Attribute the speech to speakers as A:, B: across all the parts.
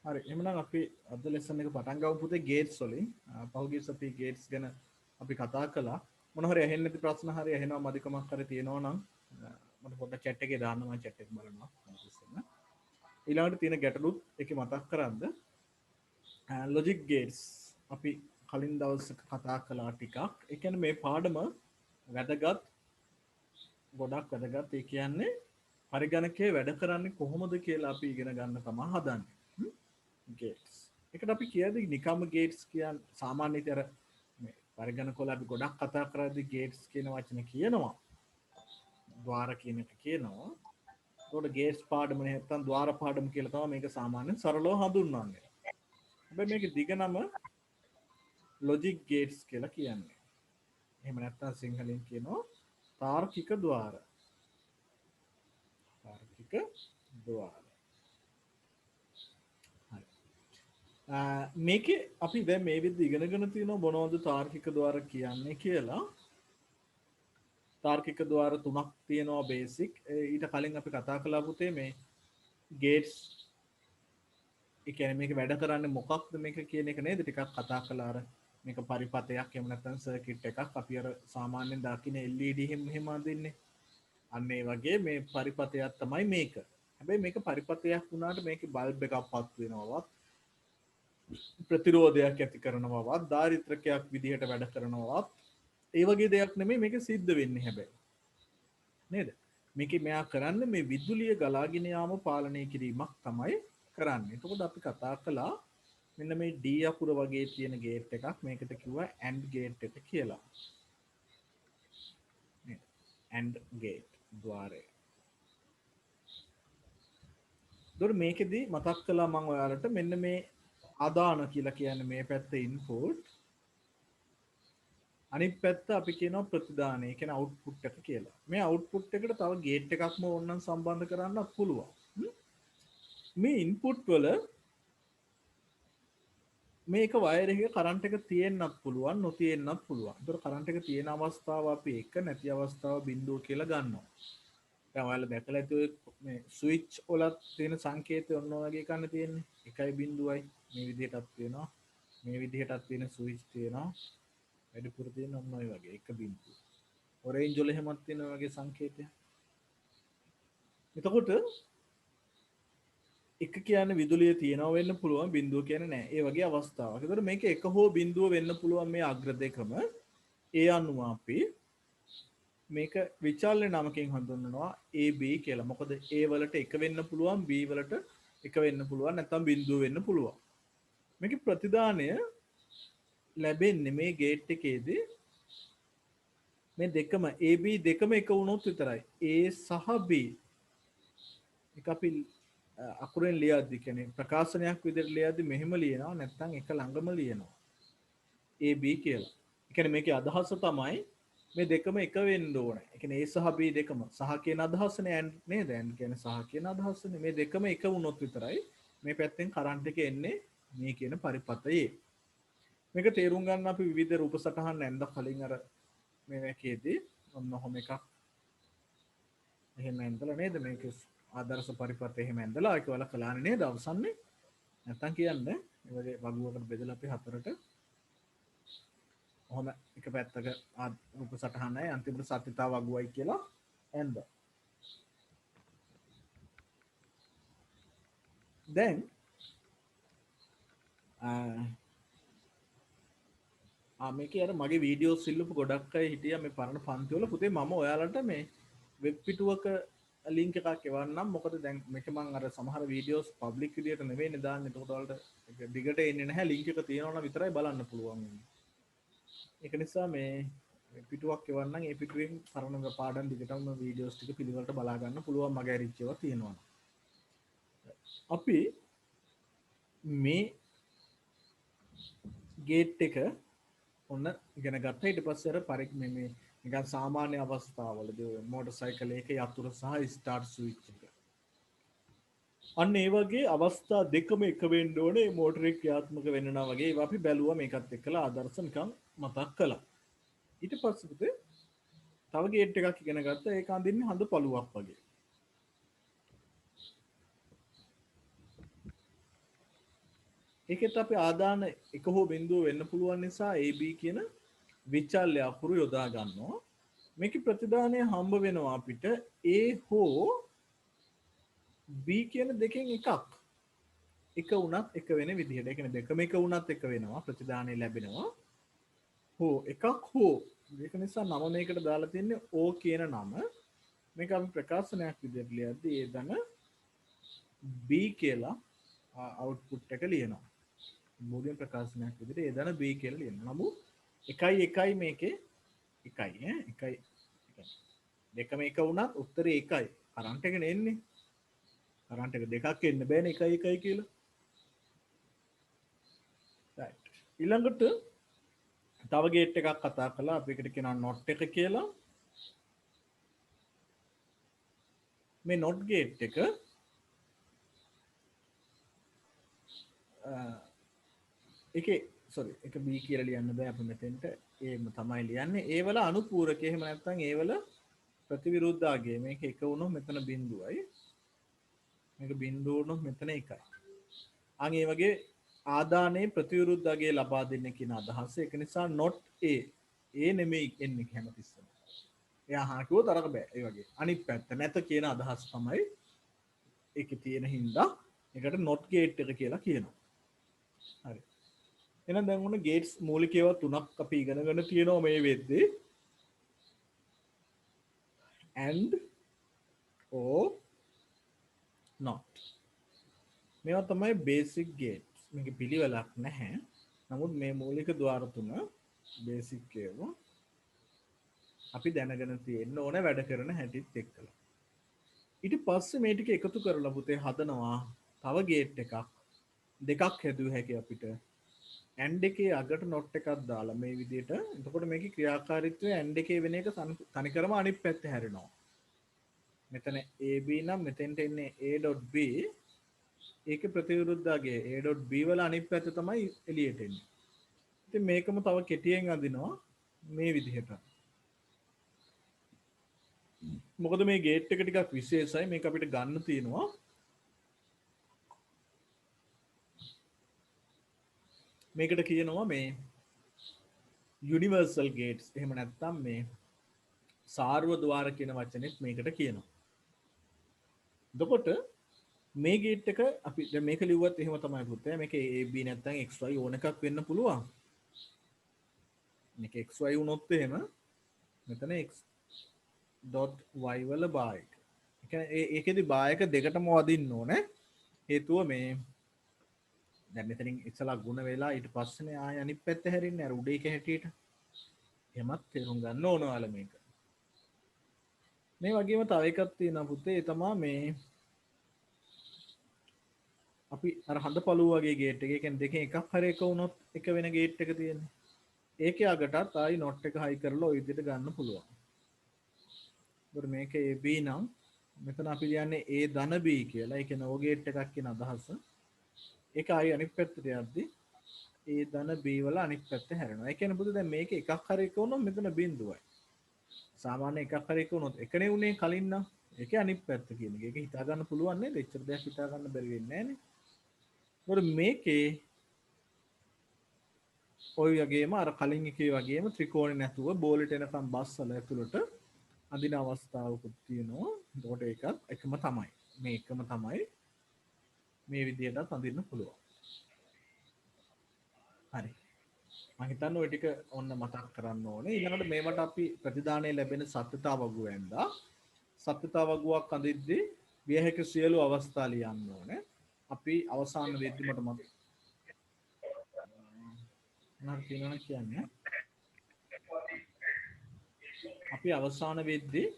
A: හරි එහෙනම් අපි අද ලෙසන් එක පටන් ගමු පුතේ ගේට්ස් වලින්. පහුගිය සතියේ ගේට්ස් ගැන අපි කතා කළා. මොන හරි ඇහෙන්නේ නැති ප්‍රශ්න හරි ඇහෙනවා මදිකමක් හරි තියෙනවා නම් මට පොඩ්ඩක් chat එකේ දාන්න මම chat එක බලනවා. ඊළඟට තියෙන ගැටලුත් ඒකේ මතක් කරන්ද logic gates අපි කලින් දවසක කතා කළා ටිකක්. ඒ කියන්නේ මේ පාඩම වැදගත් ගොඩක් වැදගත්. ඒ කියන්නේ පරිගණකයේ වැඩ කරන්නේ කොහොමද කියලා අපි ඉගෙන ගන්න තමයි හදන්නේ. ගේට්ස්. ඒකට අපි කියද්දි නිකම්ම ගේට්ස් කියන්නේ සාමාන්‍යයෙන් අර මේ පරිගණකවල අපි ගොඩක් කතා කරද්දි ගේට්ස් කියන වචනේ කියනවා. ద్వාර කියන එක කියනවා. ඒකට ගේට්ස් පාඩම නැත්නම් ద్వාර පාඩම කියලා තමයි මේක සාමාන්‍යයෙන් සරලව හඳුන්වන්නේ. හැබැයි මේකේ දිග නම ලොජික් ගේට්ස් කියලා කියන්නේ. එහෙම නැත්නම් සිංහලෙන් කියනවා තාර්කික ద్వාර. තාර්කික ద్వාර. මේකේ අපි දැන් මේ විදිහට ඉගෙනගෙන තියෙනවා මොනවද තාර්කික ద్వාර කියන්නේ කියලා. තාර්කික ద్వාර තුනක් තියෙනවා බේසික්. ඊට කලින් අපි කතා කළා පුතේ මේ ගේට්ස් ඒ කියන්නේ මේක වැඩ කරන්නේ මොකක්ද මේක කියන එක නේද ටිකක් කතා කළා අර මේක පරිපතයක් එහෙම නැත්නම් සර්කිට් එකක් අපි අර සාමාන්‍යයෙන් දකින්න LED එහෙම අඳින්නේ. අන්න ඒ වගේ මේ පරිපතයක් තමයි මේක. හැබැයි මේක පරිපතයක් වුණාට මේකේ බල්බ් එකක් පත් වෙනවවත් ප්‍රතිරෝධයක් ඇති කරනවවත් දාරිද්‍රකයක් විදිහට වැඩ කරනවවත් ඒ වගේ දෙයක් නෙමෙයි මේක සිද්ධ වෙන්නේ හැබැයි. නේද? මේකේ මෙයා කරන්නේ මේ විදුලිය ගලාගෙන යාම පාලනය කිරීමක් තමයි කරන්නේ. එතකොට අපි කතා කළා මෙන්න මේ D අකුර වගේ තියෙන ගේට් එකක් මේකට කිව්වා AND ගේට් එක කියලා. නේද? AND ගේට් ద్వාරය. ඒතකොට මේකෙදි මතක් කළා මම ඔයාලට මෙන්න මේ ආදාන කියලා කියන්නේ මේ පැත්තේ ඉන්පුට් අනිත් පැත්ත අපි කියනවා ප්‍රතිදානය. ඒ කියන්නේ අවුට්පුට් එක කියලා. මේ අවුට්පුට් එකට තව ගේට් එකක්ම ඕනනම් සම්බන්ධ කරන්නත් පුළුවන්. මේ ඉන්පුට් වල මේක වයර් එකේ කරන්ට් එක තියෙන්නත් පුළුවන් නොතියෙන්නත් පුළුවන්. ඒතර කරන්ට් එක තියෙන අවස්ථාව අපි 1 නැති අවස්ථාව 0 කියලා ගන්නවා. දැන් ඔයාලා දැකලා ඇති ඔය මේ ස්විච් වල තියෙන සංකේතය ඔන්න ඔයගේ කන්න තියෙන්නේ 1යි 0යි මේ විදිහටත් තියෙනවා. මේ විදිහටත් තියෙන ස්විච් තියෙනවා. වැඩිපුර තියෙන ඔන්න ඔය වගේ 1 බිංදුව. ඔරේන්ජ් වල එහෙමත් තියෙන ඔය වගේ සංකේතය. එතකොට එක කියන්නේ විදුලිය තියෙනවා වෙන්න පුළුවන් බිඳුව කියන්නේ නැහැ. ඒ වගේ අවස්ථාවක්. ඒතකොට මේක එක හෝ බිඳුව වෙන්න පුළුවන් මේ අග්‍ර දෙකම. ඒ අනුව අපි මේක විචල්්‍ය නමකින් හඳුන්වනවා AB කියලා. මොකද A වලට එක වෙන්න පුළුවන් B වලට එක වෙන්න පුළුවන් නැත්නම් බිඳුව වෙන්න පුළුවන්. මේකේ ප්‍රතිදානය ලැබෙන්නේ මේ ගේට් එකේදී මේ දෙකම AB දෙකම එක වුණොත් විතරයි. A සහ B එක අපි අකුරෙන් ලියද්දි කියන්නේ ප්‍රකාශනයක් විදිහට ලියද්දි මෙහෙම ලියනවා නැත්නම් එක ළඟම ලියනවා AB කියලා. ඒ කියන්නේ මේකේ අදහස තමයි මේ දෙකම එක වෙන්න ඕනේ. ඒ කියන්නේ A සහ B දෙකම සහ කියන අදහසනේ and නේද? and කියන්නේ සහ කියන අදහසනේ. මේ දෙකම එක වුණොත් විතරයි මේ පැත්තෙන් කරන්ට් එක එන්නේ මේ කියන පරිපතයේ. මේක තේරුම් ගන්න අපි විවිධ රූප සටහන් නැන්ද කලින් අර මේකේදී ඔන්න ඔහොම එකක් එහෙම ඇඳලා නේද මේක ආදර්ශ පරිපතය එහෙම ඇඳලා ඒක වල කළානේ නේද අවසන්නේ නැත්තම් කියන්නේ මේ වගේ වගුවකට බෙදලා අපි හතරට ඔහොම එක පැත්තක රූප සටහනයි අන්තිමට සත්‍යතාව වගුවයි කියලා ඇඳ. දැන් මේකේ අර මගේ වීඩියෝස් සිල්ලපු ගොඩක් අය හිටියා මේ පරණ පන්ති වල පුතේ මම ඔයාලට මේ වෙබ් පිටුවක ලින්ක් එකක් එවන්නම්. මොකද දැන් මේක මම අර සමහර වීඩියෝස් පබ්ලික් විදියට නෙවෙයිනේ දාන්නේ. ඒකට ඔයාලට දිගට එන්නේ නැහැ. ලින්ක් එක තියෙනවා නම් විතරයි බලන්න පුළුවන් වෙන්නේ. ඒක නිසා මේ පිටුවක් එවන්නම්. ඒ පිටුවෙන් පරණ පාඩම් දිගටම වීඩියෝස් ටික පිළිවෙලට බලා ගන්න පුළුවන්. මගේ අරිච්ච ඒවා තියෙනවා. අපි මේ ගේට් එක ඔන්න ඉගෙන ගත්තා. ඊට පස්සේ අර පරික් මේ නිකන් සාමාන්‍ය අවස්ථාවලදී මෝටර් සයිකල් එකේ යතුරු සහ ස්ටාර්ට් ස්විච් එක. අන්න ඒ වගේ අවස්ථා දෙකම එක වෙන්න ඕනේ මෝටර එක ක්‍රියාත්මක වෙන්නා වගේ ඒවා අපි බැලුවා මේකත් එක්කලා ආදර්ශ නිකන් මතක් කළා. ඊට පස්සේ තව ගේට් එකක් ඉගෙන ගත්තා. ඒක අඳින්නේ හඳ පළුවක් වගේ. ඒකෙත් අපි ආදාන එක හෝ බිඳුව වෙන්න පුළුවන් නිසා AB කියන විචල්්‍ය අකුරු යොදා ගන්නවා. මේක ප්‍රතිදානය හම්බ වෙනවා අපිට A හෝ B කියන දෙකෙන් එකක්. එක වුණත් එක වෙන විදිහට. ඒ කියන්නේ දෙකම එක වුණත් එක වෙනවා ප්‍රතිදානය ලැබෙනවා. හෝ එකක් හෝ ඒක නිසා නම මේකට දාලා තියන්නේ O කියන නම. මේක අපි ප්‍රකාශනයක් විදිහට ලියද්දී ඒ දන B කියලා අවුට්පුට් එක ලියනවා. මූලික ප්‍රකාශනයක් විදිහට ඒ දන B කියලා ලියනවා. නමුත් 1 මේකේ 1 1 දෙකම එක වුණත් උත්තරේ 1යි. කරන්ට් එක නෙන්නේ. කරන්ට් එක දෙකක් එන්න බෑනේ 1 1 කියලා. right. ඊළඟට තව ගේට් එකක් කතා කළා. අපි එකට කියනවා not එක කියලා. මේ not ගේට් එක ඒකේ sorry එක B කියලා ලියන්න බෑ අපි මෙතෙන්ට ඒම තමයි ලියන්නේ. ඒවල අනුපූරක එහෙම නැත්නම් ඒවල ප්‍රතිවිරුද්ධාගේ මේක එක වුණොත් මෙතන බිඳුවයි. මේක බිඳුව වුණොත් මෙතන එකයි. අන් ඒ වගේ ආදානයේ ප්‍රතිවිරුද්ධාගේ ලබා දෙන්න කියන අදහස. ඒක නිසා not A නෙමෙයි එන්නේ හැමතිස්සෙම. එයා හා කිව්වොත් අරක බෑ. ඒ වගේ අනිත් පැත්ත නැත කියන අදහස් තමයි ඒකේ තියෙන හින්දා ඒකට not gate එක කියලා කියනවා. හරි. එහෙනම් දැන් උන ගේට්ස් මූලික ඒවා තුනක් අපි ඉගෙනගෙන තියෙනවා මේ වෙද්දී. and or not. මේවා තමයි basic gates. මේක පිළිවෙලක් නැහැ. නමුත් මේ මූලික ద్వාර තුන basic ඒවා අපි දැනගෙන තියෙන්න ඕන වැඩ කරන හැටිත් එක්කලා. ඊට පස්සේ මේ ටික එකතු කරලා පුතේ හදනවා තව ගේට් එකක් දෙකක් හැදුව හැකි අපිට and එකේ අගට not එකක් දාලා මේ විදිහට. එතකොට මේකේ ක්‍රියාකාරීත්වය and එකේ වෙන එක තනිකරම අනිත් පැත්තේ හැරෙනවා. මෙතන AB නම් මෙතෙන්ට එන්නේ A.B. ඒකේ ප්‍රතිවිරුද්ධාගේ A.B වල අනිත් පැත්ත තමයි එළියට එන්නේ. ඉතින් මේකම තව කෙටියෙන් අඳිනවා මේ විදිහට. මොකද මේ ගේට් එක ටිකක් විශේෂයි. මේක අපිට ගන්න තියෙනවා මේකට කියනවා මේ යුනිවර්සල් ගේට්ස්. එහෙම නැත්නම් මේ සාර්ව ద్వාර කියන වචනේත් මේකට කියනවා. එතකොට මේ ගේට් එක අපි දැන් මේක ලිව්වත් එහෙම තමයි පුතේ. මේක AB නැත්නම් XY ඕන එකක් වෙන්න පුළුවන්. මේක XY වුණොත් එහෙම මෙතන x.y වල බායක. ඒ කියන්නේ ඒකෙදි බායක දෙකටම වදින්න ඕනේ. හේතුව මේ දැන් මෙතනින් ඉස්සලා ගුණ වෙලා ඊට පස්සේනේ ආය අනිත් පැත්ත හැරින්නේ අර උඩ එක හැටියට. එහෙමත් තේරුම් ගන්න ඕන ඔයාලා මේක. මේ වගේම තව එකක් තියෙනවා පුතේ. ඒ තමයි මේ අපි අර හඳපළුව වගේ ගේට් එක. ඒ කියන්නේ දෙකෙන් එකක් හරි එක වුණොත් එක වෙන ගේට් එක තියෙන්නේ. ඒකේ අගටත් ආයි not එක හයි කරලා ওই විදිහට ගන්න පුළුවන්. ඒකට මේක AB නම් මෙතන අපි ලියන්නේ A ධන B කියලා. ඒ කියන්නේ O ගේට් එකක් කියන අදහස. ඒක ආයි අනිත් පැත්තට යද්දී A ධන B වල අනිත් පැත්ත හැරෙනවා. ඒ කියන්නේ පුතේ දැන් මේක එකක් හරි එක වුණොත් මෙතන බිඳුවයි. සාමාන්‍ය එකක් හරි එක වුණොත් එකනේ උනේ කලින් නම්. ඒකේ අනිත් පැත්ත කියන එක. ඒක හිතා ගන්න පුළුවන් නේද? එච්චර දෙයක් හිතා ගන්න බැරි වෙන්නේ නැහනේ. ඒකට මේකේ ඔය වගේම අර කලින් එකේ වගේම ත්‍රිකෝණේ නැතුව බෝලෙට එනකම් බස්සලා ඇතුළට අඳින අවස්ථාවකුත් තියෙනවා. එතකොට ඒකත් එකම තමයි. මේ එකම තමයි මේ විදිහටත් අඳින්න පුළුවන්. හරි. මම හිතන්නේ ওই ටික ඔන්න මතක් කරන්න ඕනේ. ඊළඟට මේවට අපි ප්‍රතිදානයේ ලැබෙන සත්‍යතා වගුව ඇඳා සත්‍යතා වගුවක් අඳිද්දී විය හැකි සියලු අවස්ථා ලියන්න ඕනේ. අපි අවසාන වෙද්දි මට මතක මොනවද කියනවා කියන්නේ අපි අවසාන වෙද්දී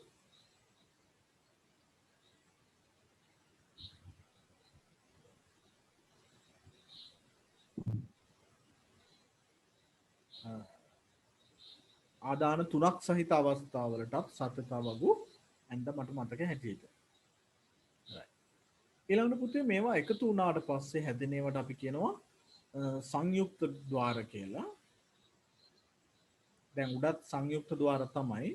A: ආදාන තුනක් සහිත අවස්ථාවලටත් සත්‍යතා වගු ඇඳ මට මතක හැටියට. ඊළඟට පුතේ මේවා එකතු වුණාට පස්සේ හැදෙන ඒවාට අපි කියනවා සංයුක්ත ద్వාර කියලා. දැන් උඩත් සංයුක්ත ద్వාර තමයි.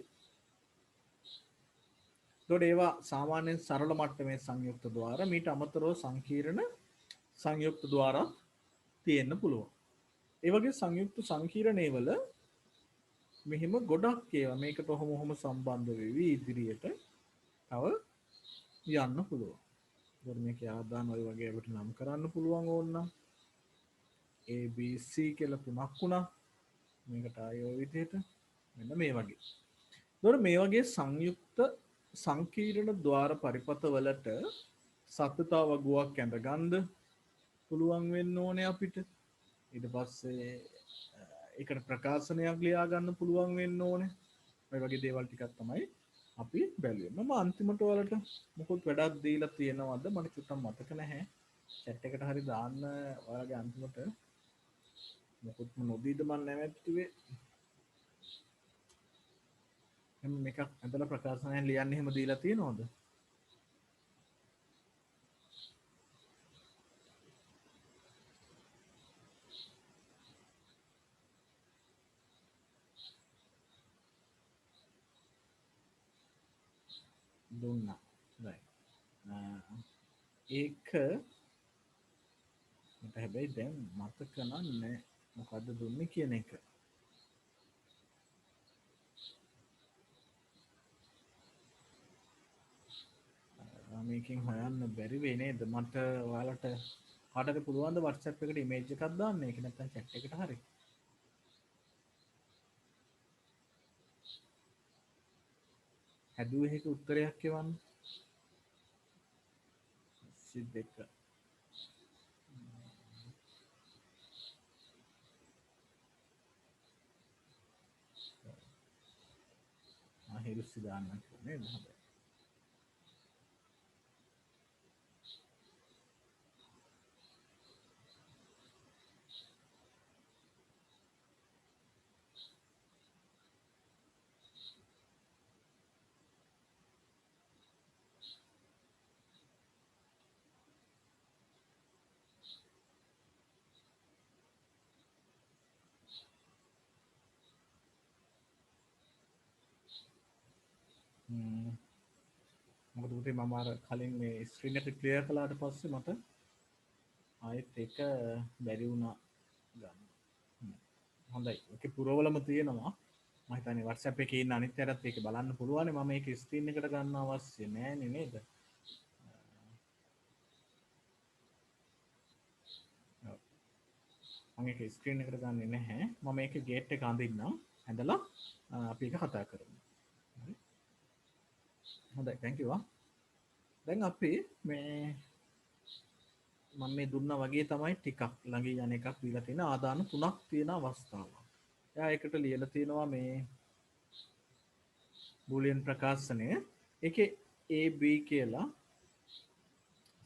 A: ඒතකොට ඒවා සාමාන්‍යයෙන් සරල මට්ටමේ සංයුක්ත ద్వාර. මීට අමතරව සංකීර්ණ සංයුක්ත ద్వාරත් තියෙන්න පුළුවන්. ඒ වගේ සංයුක්ත සංකීර්ණේවල මෙහිම ගොඩක් ඒවා මේකට ඔහොම සම්බන්ධ වෙවි ඉදිරියට තව යන්න පුළුවන්. ඒකට මේකේ ආදාන ඔය වගේ අපිට නම් කරන්න පුළුවන් ඕනනම් ABC කියලා තුනක් වුණා. මේකට ආයේ ඔය විදිහට මෙන්න මේ වගේ. ඒතකොට මේ වගේ සංයුක්ත සංකීර්ණ ద్వාර පරිපත වලට සත්‍යතාව වගුවක් ඇඳගන්න පුළුවන් වෙන්න ඕනේ අපිට. ඊට පස්සේ ඒකට ප්‍රකාශනයක් ලියා ගන්න පුළුවන් වෙන්න ඕනේ. ඔය වගේ දේවල් ටිකක් තමයි අපි බැලුවේ. මම අන්තිමට ඔයාලට මොකොත් වැඩක් දීලා තියෙනවද මට චුට්ටක් මතක නැහැ. chat එකට හරි දාන්න ඔයාලගේ අන්තිමට මොකොත්ම නොදීද මම නැවැත්තුවේ. එහෙනම් මේකක් ඇදලා ප්‍රකාශනයක් ලියන්න එහෙම දීලා තියෙනවද? දුන්නා. right. ඒක මට හැබැයි දැන් මතක නැහැ මොකද්ද දුන්නේ කියන එක. මේකෙන් හොයන්න බැරි වෙයි නේද? මට ඔයාලට කාටද පුළුවන් ද WhatsApp එකට ඉමේජ් එකක් දාන්න? ඒක නැත්නම් chat එකට හරි. හැදුවේ එක උත්තරයක් එවන්න. 22. හිරුස්සි දාන්න නේද? හොඳයි. මොකද පුතේ මම අර කලින් මේ ස්ක්‍රීන් එක ක්ලියර් කළාට පස්සේ මට ආයෙත් ඒක බැරි වුණා ගන්න. හොඳයි. ඒකේ පුරවලම තියෙනවා. මම හිතන්නේ WhatsApp එකේ ඉන්න අනිත් අයටත් ඒක බලන්න පුළුවන්. මම මේක ස්ක්‍රීන් එකට ගන්න අවශ්‍ය නැහැ නේද? මම ඒක ස්ක්‍රීන් එකට ගන්නෙ නැහැ. මම මේක ගේට් එක අඳින්නම්. ඇඳලා අපි ඒක කතා කරමු. හරි. හොඳයි. thank you. දැන් අපි මේ මම මේ දුන්නා වගේ තමයි ටිකක් ළඟ යන එකක් දීලා තියෙන ආදාන තුනක් තියෙන අවස්ථාවක්. එයා එකට ලියලා තියෙනවා මේ බූලියන් ප්‍රකාශනය. ඒකේ A B කියලා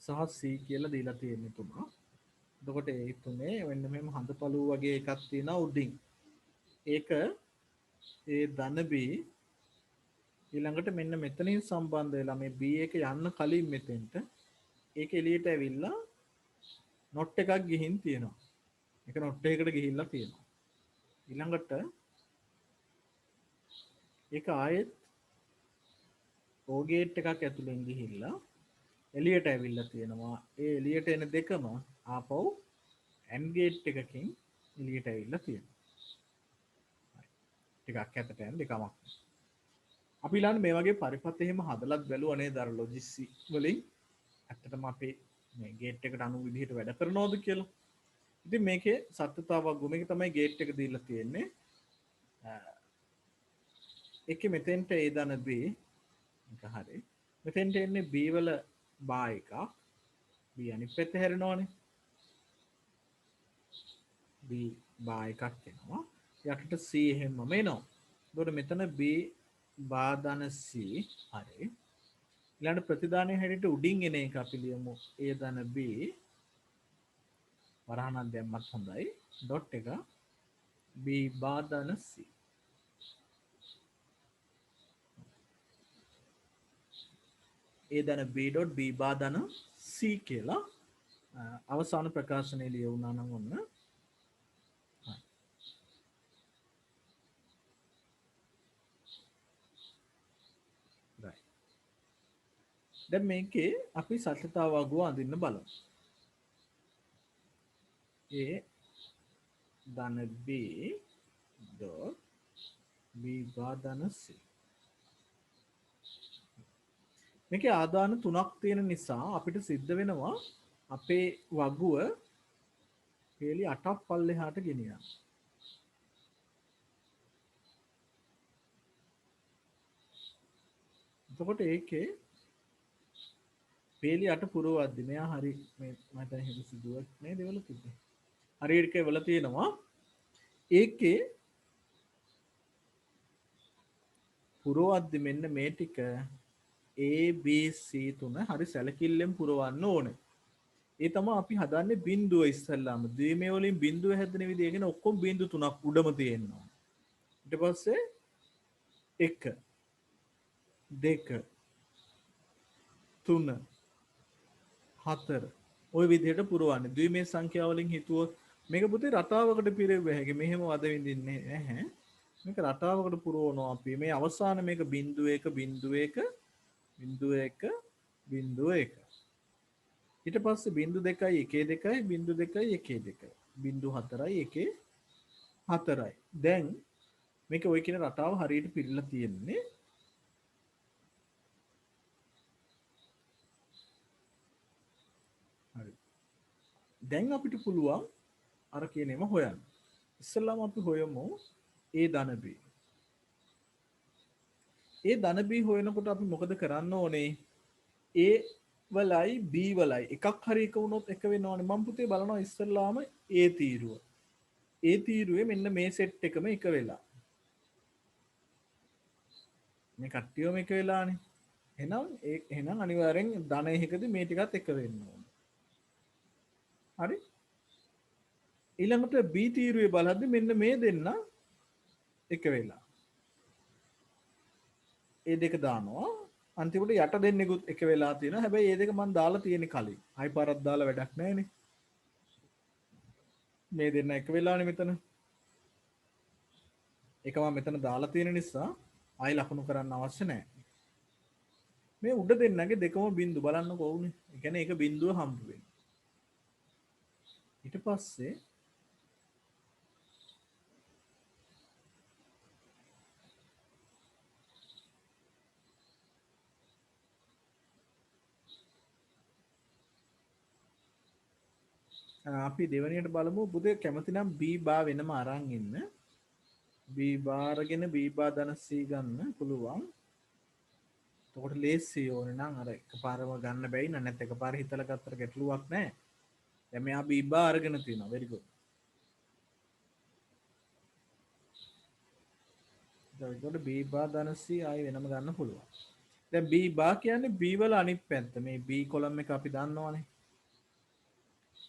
A: සහ C කියලා දීලා තියෙන තුනක්. එතකොට ඒ තුනේ වෙන්න මෙහෙම හඳපළුව වගේ එකක් තියෙනවා උඩින්. ඒක ඒ ධන B ඊළඟට මෙන්න මෙතනින් සම්බන්ධ වෙලා මේ B එක යන්න කලින් මෙතෙන්ට ඒක එළියට ඇවිල්ලා නොට් එකක් ගිහින් තියෙනවා. ඒක නොට් එකකට ගිහිල්ලා තියෙනවා. ඊළඟට ඒක ආයෙත් O ගේට් එකක් ඇතුලෙන් ගිහිල්ලා එළියට ඇවිල්ලා තියෙනවා. ඒ එළියට එන දෙකම ආපහු AND ගේට් එකකින් එළියට ඇවිල්ලා තියෙනවා. ටිකක් ඇතට යන දෙකමක්. අපි ඊළඟ මේ වගේ පරිපත් එහෙම හදලත් බැලුවා නේද අර ලොජිස්ටි වලින් ඇත්තටම අපේ මේ ගේට් එකට අනුව විදිහට වැඩ කරනවද කියලා. ඉතින් මේකේ සත්‍යතාවක් ගොම එක තමයි ගේට් එක දීලා තියෙන්නේ. ඒකේ මෙතෙන්ට A දන B එක හරි. මෙතෙන්ට එන්නේ B වල බා එකක්. B අනිත් පැත්ත හැරෙනවනේ. B බා එකක් එනවා. යටට C එහෙමම එනවා. එතකොට මෙතන B බා දන C හරි. ඊළඟ ප්‍රතිදානයේ හැටියට උඩින් එන එක අපි ලියමු A දන B වරහණක් දැම්මත් හොඳයි. ඩොට් එක B බා දන C. A දන B ඩොට් B බා දන C කියලා අවසාන ප්‍රකාශනය ලියවුණා නම් ඔන්න දැන් මේකේ අපි සත්‍යතාව වගුව අඳින්න බලමු. A ධන B dot B bar ධන C. මේකේ ආදාන තුනක් තියෙන නිසා අපිට සිද්ධ වෙනවා අපේ වගුව පේලි 8ක් පල්ලෙහාට ගෙනියන්න. එතකොට ඒකේ පේලි 8 පුරවද්දි මෙයා හරි මේ මම හිතන්නේ හිත සිදුවක් නේ දෙවල තිබ්බේ. හරියට වෙලා තියෙනවා ඒකේ පුරවද්දි මෙන්න මේ ටික A B C තුන හරි සැලකිල්ලෙන් පුරවන්න ඕනේ. ඒ තමයි අපි හදන්නේ බිඳුව ඉස්සල්ලාම. ද්විමය වලින් බිඳුව හැදෙන විදිය කියන ඔක්කොම බිඳු තුනක් උඩම තියෙනවා. ඊට පස්සේ 1 2 3 4 ওই විදිහට පුරවන්නේ. ද්විමය සංඛ්‍යා වලින් හිතුවොත් මේක පුතේ රටාවකට පිරෙව්ව හැකි. මෙහෙම වද විඳින්නේ නැහැ. මේක රටාවකට පුරවනවා අපි. මේ අවසාන මේක 0.1 0.1 0.1 0.1 ඊට පස්සේ 0.2යි 1.2යි 0.2යි 1.2යි 0.4යි 1.4යි. දැන් මේක ඔය කියන රටාව හරියට පිළිලා තියෙන්නේ. හරි. දැන් අපිට පුළුවන් අර කියනේම හොයන්න. ඉස්සෙල්ලාම අපි හොයමු A ධන B. A ධන B හොයනකොට අපි මොකද කරන්න ඕනේ? A වලයි B වලයි එකක් හරි එක වුණොත් එක වෙනවනේ. මම පුතේ බලනවා ඉස්සෙල්ලාම A තීරුව. A තීරුවේ මෙන්න මේ සෙට් එකම එක වෙලා. මේ කට්ටියම එක වෙලානේ. එහෙනම් අනිවාර්යෙන් ධන එකකදී මේ ටිකත් එක වෙන්න ඕනේ. හරි? ඊළඟට B තීරුවේ බලද්දි මෙන්න මේ දෙන්න එක වෙලා. ඒ දෙක දානවා. අන්තිමට යට දෙන්නෙකුත් එක වෙලා තියෙනවා. හැබැයි ඒ දෙක මම දාලා තියෙන්නේ කලින්. ආයි පාරක් දාලා වැඩක් නැහැනේ. මේ දෙන්න එක වෙලානේ මෙතන. ඒක මම මෙතන දාලා තියෙන නිසා ආයි ලකුණු කරන්න අවශ්‍ය නැහැ. මේ උඩ දෙන්නගේ දෙකම බිඳු බලන්නකො වුනේ. ඒ කියන්නේ ඒක බිඳුව හම්බ වෙන්නේ. ඊට පස්සේ අපි දෙවැනියට බලමු පුතේ කැමති නම් B බා වෙනම අරන් ඉන්න. B බාරගෙන B බා ධන C ගන්න පුළුවන්. එතකොට ලේසි ඕනේ නම් අර එකපාරම ගන්න බැයි නෑ. නැත්නම් එකපාර හිතලා ගත්තට ගැටලුවක් නෑ. දැන් මෙයා B බා අරගෙන තියෙනවා. very good. එතකොට B බා ධන C ආයි වෙනම ගන්න පුළුවන්. දැන් B බා කියන්නේ B වල අනිත් පැත්ත. මේ B කොලම් එක අපි දන්නවනේ.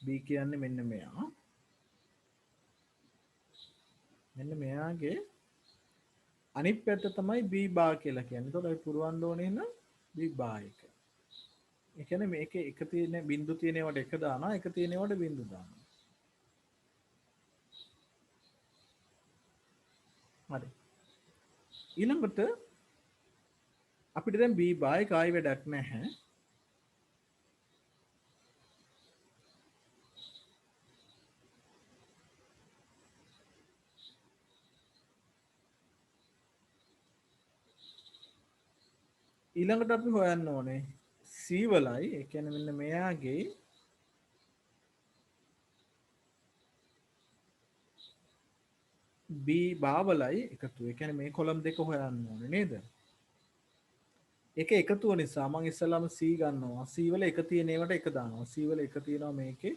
A: B කියන්නේ මෙන්න මෙයා. මෙන්න මෙයාගේ අනිත් පැත්ත තමයි B බා කියලා කියන්නේ. එතකොට අපි පුරවන්න ඕනේ නම් B බා එක. ඒ කියන්නේ මේකේ එක තියෙන බිංදු තියෙනවට එක දානවා, එක තියෙනවට බිංදු දානවා. හරි. ඊළඟට අපිට දැන් B බා එක ආයි වැඩක් නැහැ. ඊළඟට අපි හොයන්න ඕනේ C වලයි, ඒ කියන්නේ මෙන්න මෙයාගේ B බාවලයි එකතු. ඒ කියන්නේ මේ කොලම් දෙක හොයන්න ඕනේ නේද? ඒක එකතුව නිසා මම ඉස්සෙල්ලාම C ගන්නවා. C වල එක තියෙන ඒවාට එක දානවා. C වල එක තියෙනවා මේකේ.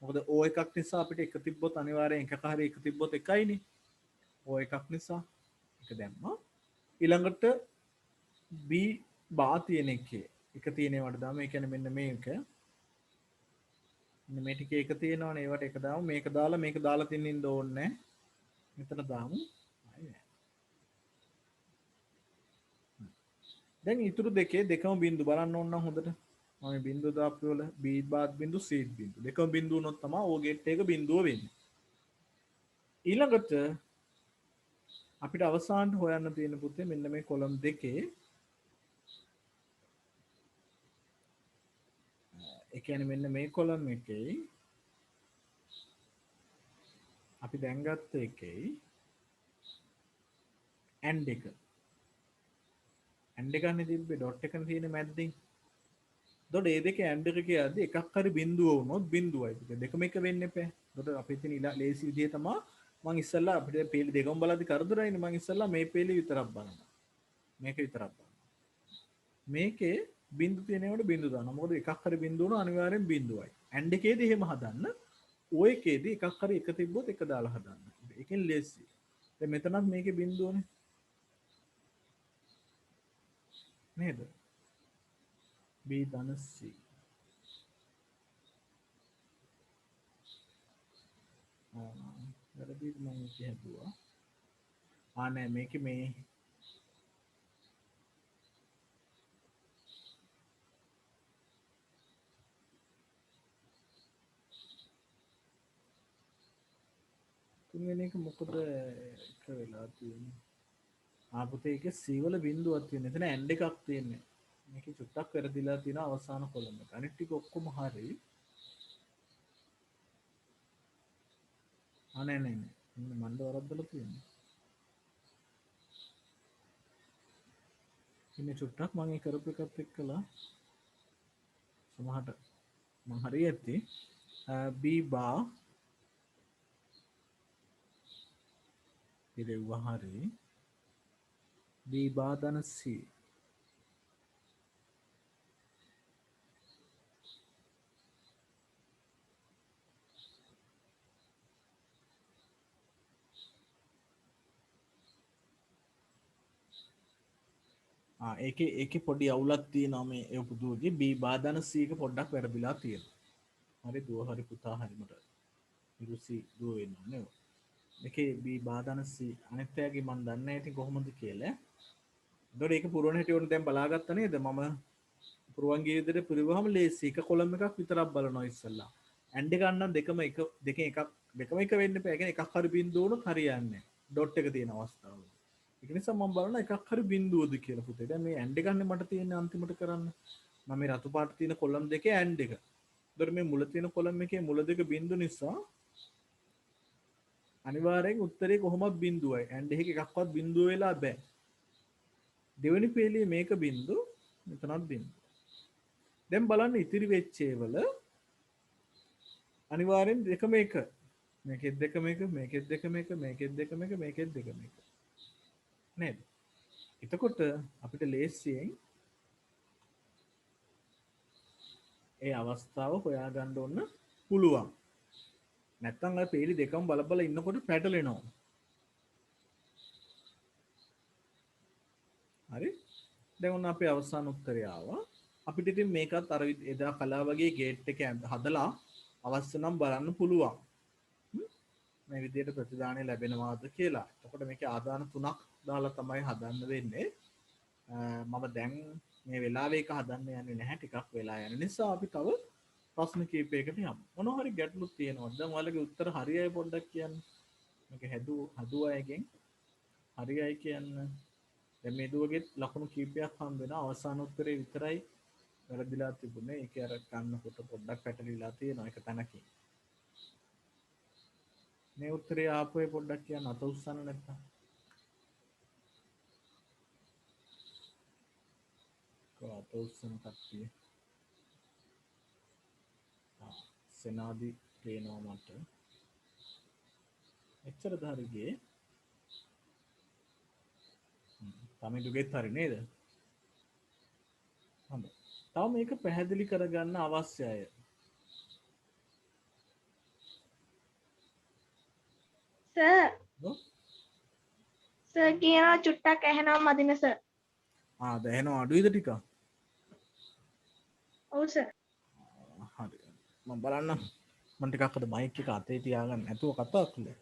A: මොකද O එකක් නිසා අපිට එක තිබ්බොත් අනිවාර්යෙන් එකක හරි එක තිබ්බොත් එකයිනේ. O එකක් නිසා එක දැම්මා. ඊළඟට B බා තියෙන එකේ එක තියෙන ඒවාට දාමු. ඒ කියන්නේ මෙන්න මේක. මෙන්න මේ ටිකේ එක තියෙනවනේ ඒවට එක දාමු. මේක දාලා තින්නින්න ඕනේ නැහැ. මෙතන දාමු. දැන් ඉතුරු දෙකේ දෙකම බිඳු බලන්න ඕන නම් හොඳට මම බිඳුව දාපු වල B බාත් බිඳු C බිඳු දෙකම බිඳු වුණොත් තමයි O ගේට් එක බිඳුව වෙන්නේ. ඊළඟට අපිට අවසානට හොයන්න තියෙන පුතේ මෙන්න මේ කොලම් දෙකේ ඒ කියන්නේ මෙන්න මේ කොලම් එකේ අපි දැන් ගත්ත එකේ ඇන්ඩ් එක ඇන්ඩ් එකනේ තිබ්බේ ඩොට් එකනේ තියෙන්නේ මැද්දෙන්. එතකොට මේ දෙකේ ඇන්ඩ් එක කියද්දි එකක් හරි බිඳුව වුණොත් බිඳුවයි. දෙකම එක වෙන්න එපා. එතකොට අපි ඉතින් ලේසි විදිය තමයි මම ඉස්සල්ලා අපිට පේලි දෙකම බලද්දි කරදරයිනේ. මම ඉස්සල්ලා මේ පේලි විතරක් බලනවා. මේක විතරක් බලනවා. මේකේ බිඳු තියෙනකොට බිඳු දානවා. මොකද එකක් හරි බිඳු වුණා අනිවාර්යෙන් බිඳුවයි. ඇන්ඩ් එකේදී එහෙම හදන්න. ඔය එකේදී එකක් හරි එක තිබ්බොත් එක දාලා හදන්න. ඒකෙන් ලේසි. දැන් මෙතනත් මේකේ බිඳුවනේ. නේද? B ධන C. වැරදිද මම මේක හැදුවා. නෑ මේකේ මේ තුන්වෙනි එක මොකද එක වෙලා තියෙන්නේ? පුතේ ඒකේ C වල බිඳුවක් තියෙන. එතන ඇන්ඩ් එකක් තියෙන්නේ. මේකේ චුට්ටක් වැරදිලා තියෙන අවසාන කොලම් එක. අනිත් ටික ඔක්කොම හරි. නෑ මණ්ඩ වරද්දලා තියෙන්නේ. ඉන්නේ චුට්ටක් මම ඒ කරපු එකත් එක්කලා සමහරට මම හරි ඇත්තේ B bar ඉරෙව්වා හරි B bar ධන C ඒකේ පොඩි අවුලක් තියෙනවා මේ ඒ පුදුවගේ B bar ධන C එක පොඩ්ඩක් වැරදිලා තියෙනවා. හරි දුව හරි පුතා හරි මට ඉරුසි දුව වෙනවා නේද? ඒකේ B bar ධන C අනිත් එයාගේ මම දන්නේ නැහැ ඉතින් කොහොමද කියලා. එතකොට ඒක පුරවන හැටි උන් දැන් බලාගත්තා නේද? මම පුරවන් ගිය විදිහට පුරවුවාම ලේසි එක කොලම් එකක් විතරක් බලනවා ඉස්සෙල්ලා. ඇන්ඩ් එක ගන්න දෙකම එක දෙකෙන් එකක් දෙකම එක වෙන්න එපා. ඒ කියන්නේ එකක් හරි බිඳුව වුණොත් හරියන්නේ නැහැ. ඩොට් එක තියෙන අවස්ථාවල. ඒක නිසා මම බලනවා එකක් හරි බිඳුවද කියලා පුතේ. දැන් මේ ඇන්ඩ් එක ගන්න මට තියෙන්නේ අන්තිමට කරන්න. මම මේ රතු පාට තියෙන කොලම් දෙකේ ඇන්ඩ් එක. ඒතර මේ මුල තියෙන කොලම් එකේ මුල දෙක බිඳු නිසා අනිවාර්යෙන් උත්තරේ කොහොමද බිඳුවයි. ඇන්ඩ් එකක එකක්වත් බිඳුව වෙලා බෑ. දෙවෙනි පේලියේ මේක බිඳු මෙතනත් බිඳු. දැන් බලන්න ඉතිරි වෙච්ච ඒවල අනිවාර්යෙන් දෙකම එක. මේකෙත් දෙකම එක, මේකෙත් දෙකම එක, මේකෙත් දෙකම එක, මේකෙත් දෙකම එක. නේද? එතකොට අපිට ලේසියෙන් ඒ අවස්ථාව හොයාගන්න ඕන පුළුවන්. නැත්තම් අර පේලි දෙකම බල බල ඉන්නකොට පැටලෙනවා. හරි? දැන් ඔන්න අපේ අවසාන උත්තරය ආවා. අපිට ඉතින් මේකත් අර එදා කලා වගේ ගේට් එක හදලා අවශ්‍ය නම් බලන්න පුළුවන්. මේ විදිහට ප්‍රතිදානය ලැබෙනවාද කියලා. එතකොට මේකේ ආදාන තුනක් දාලා තමයි හදන්න වෙන්නේ. මම දැන් මේ වෙලාවේ එක හදන්න යන්නේ නැහැ. ටිකක් වෙලා යන නිසා අපි තව ප්‍රශ්න කීපයකට යමු. මොනවා හරි ගැටලුත් තියෙනවද? දැන් ඔයාලගේ උත්තර හරියයි පොඩ්ඩක් කියන්න. මේක හදුවා අයගෙන් හරියයි කියන්න. දැන් මේ දුවගේ ලකුණු කීපයක් හම්බ වෙනවා. අවසාන උත්තරේ විතරයි වැරදිලා තිබුණේ. ඒක අර ගන්නකොට පොඩ්ඩක් පැටලිලා තියෙනවා එක තැනකින්. මේ උත්තරේ ආපුවේ පොඩ්ඩක් කියන්න අත උස්සන්න නැත්තම්. අත උස්සන කට්ටිය. සෙනාදි පේනවා මට. එච්චරද හරි ගියේ? තමයි දුගෙත් හරි නේද? හොඳයි. තව මේක පැහැදිලි කරගන්න අවශ්‍යයි.
B: සර් කියනවා චුට්ටක් ඇහෙනවා මදින සර්.
A: දැහෙනවා අඩුයිද ටිකක්?
B: ඔව් සර්.
A: හරි. මම බලන්නම්. මම ටිකක් අද මයික් එක අතේ තියාගන්න නැතුව කතා කළේ.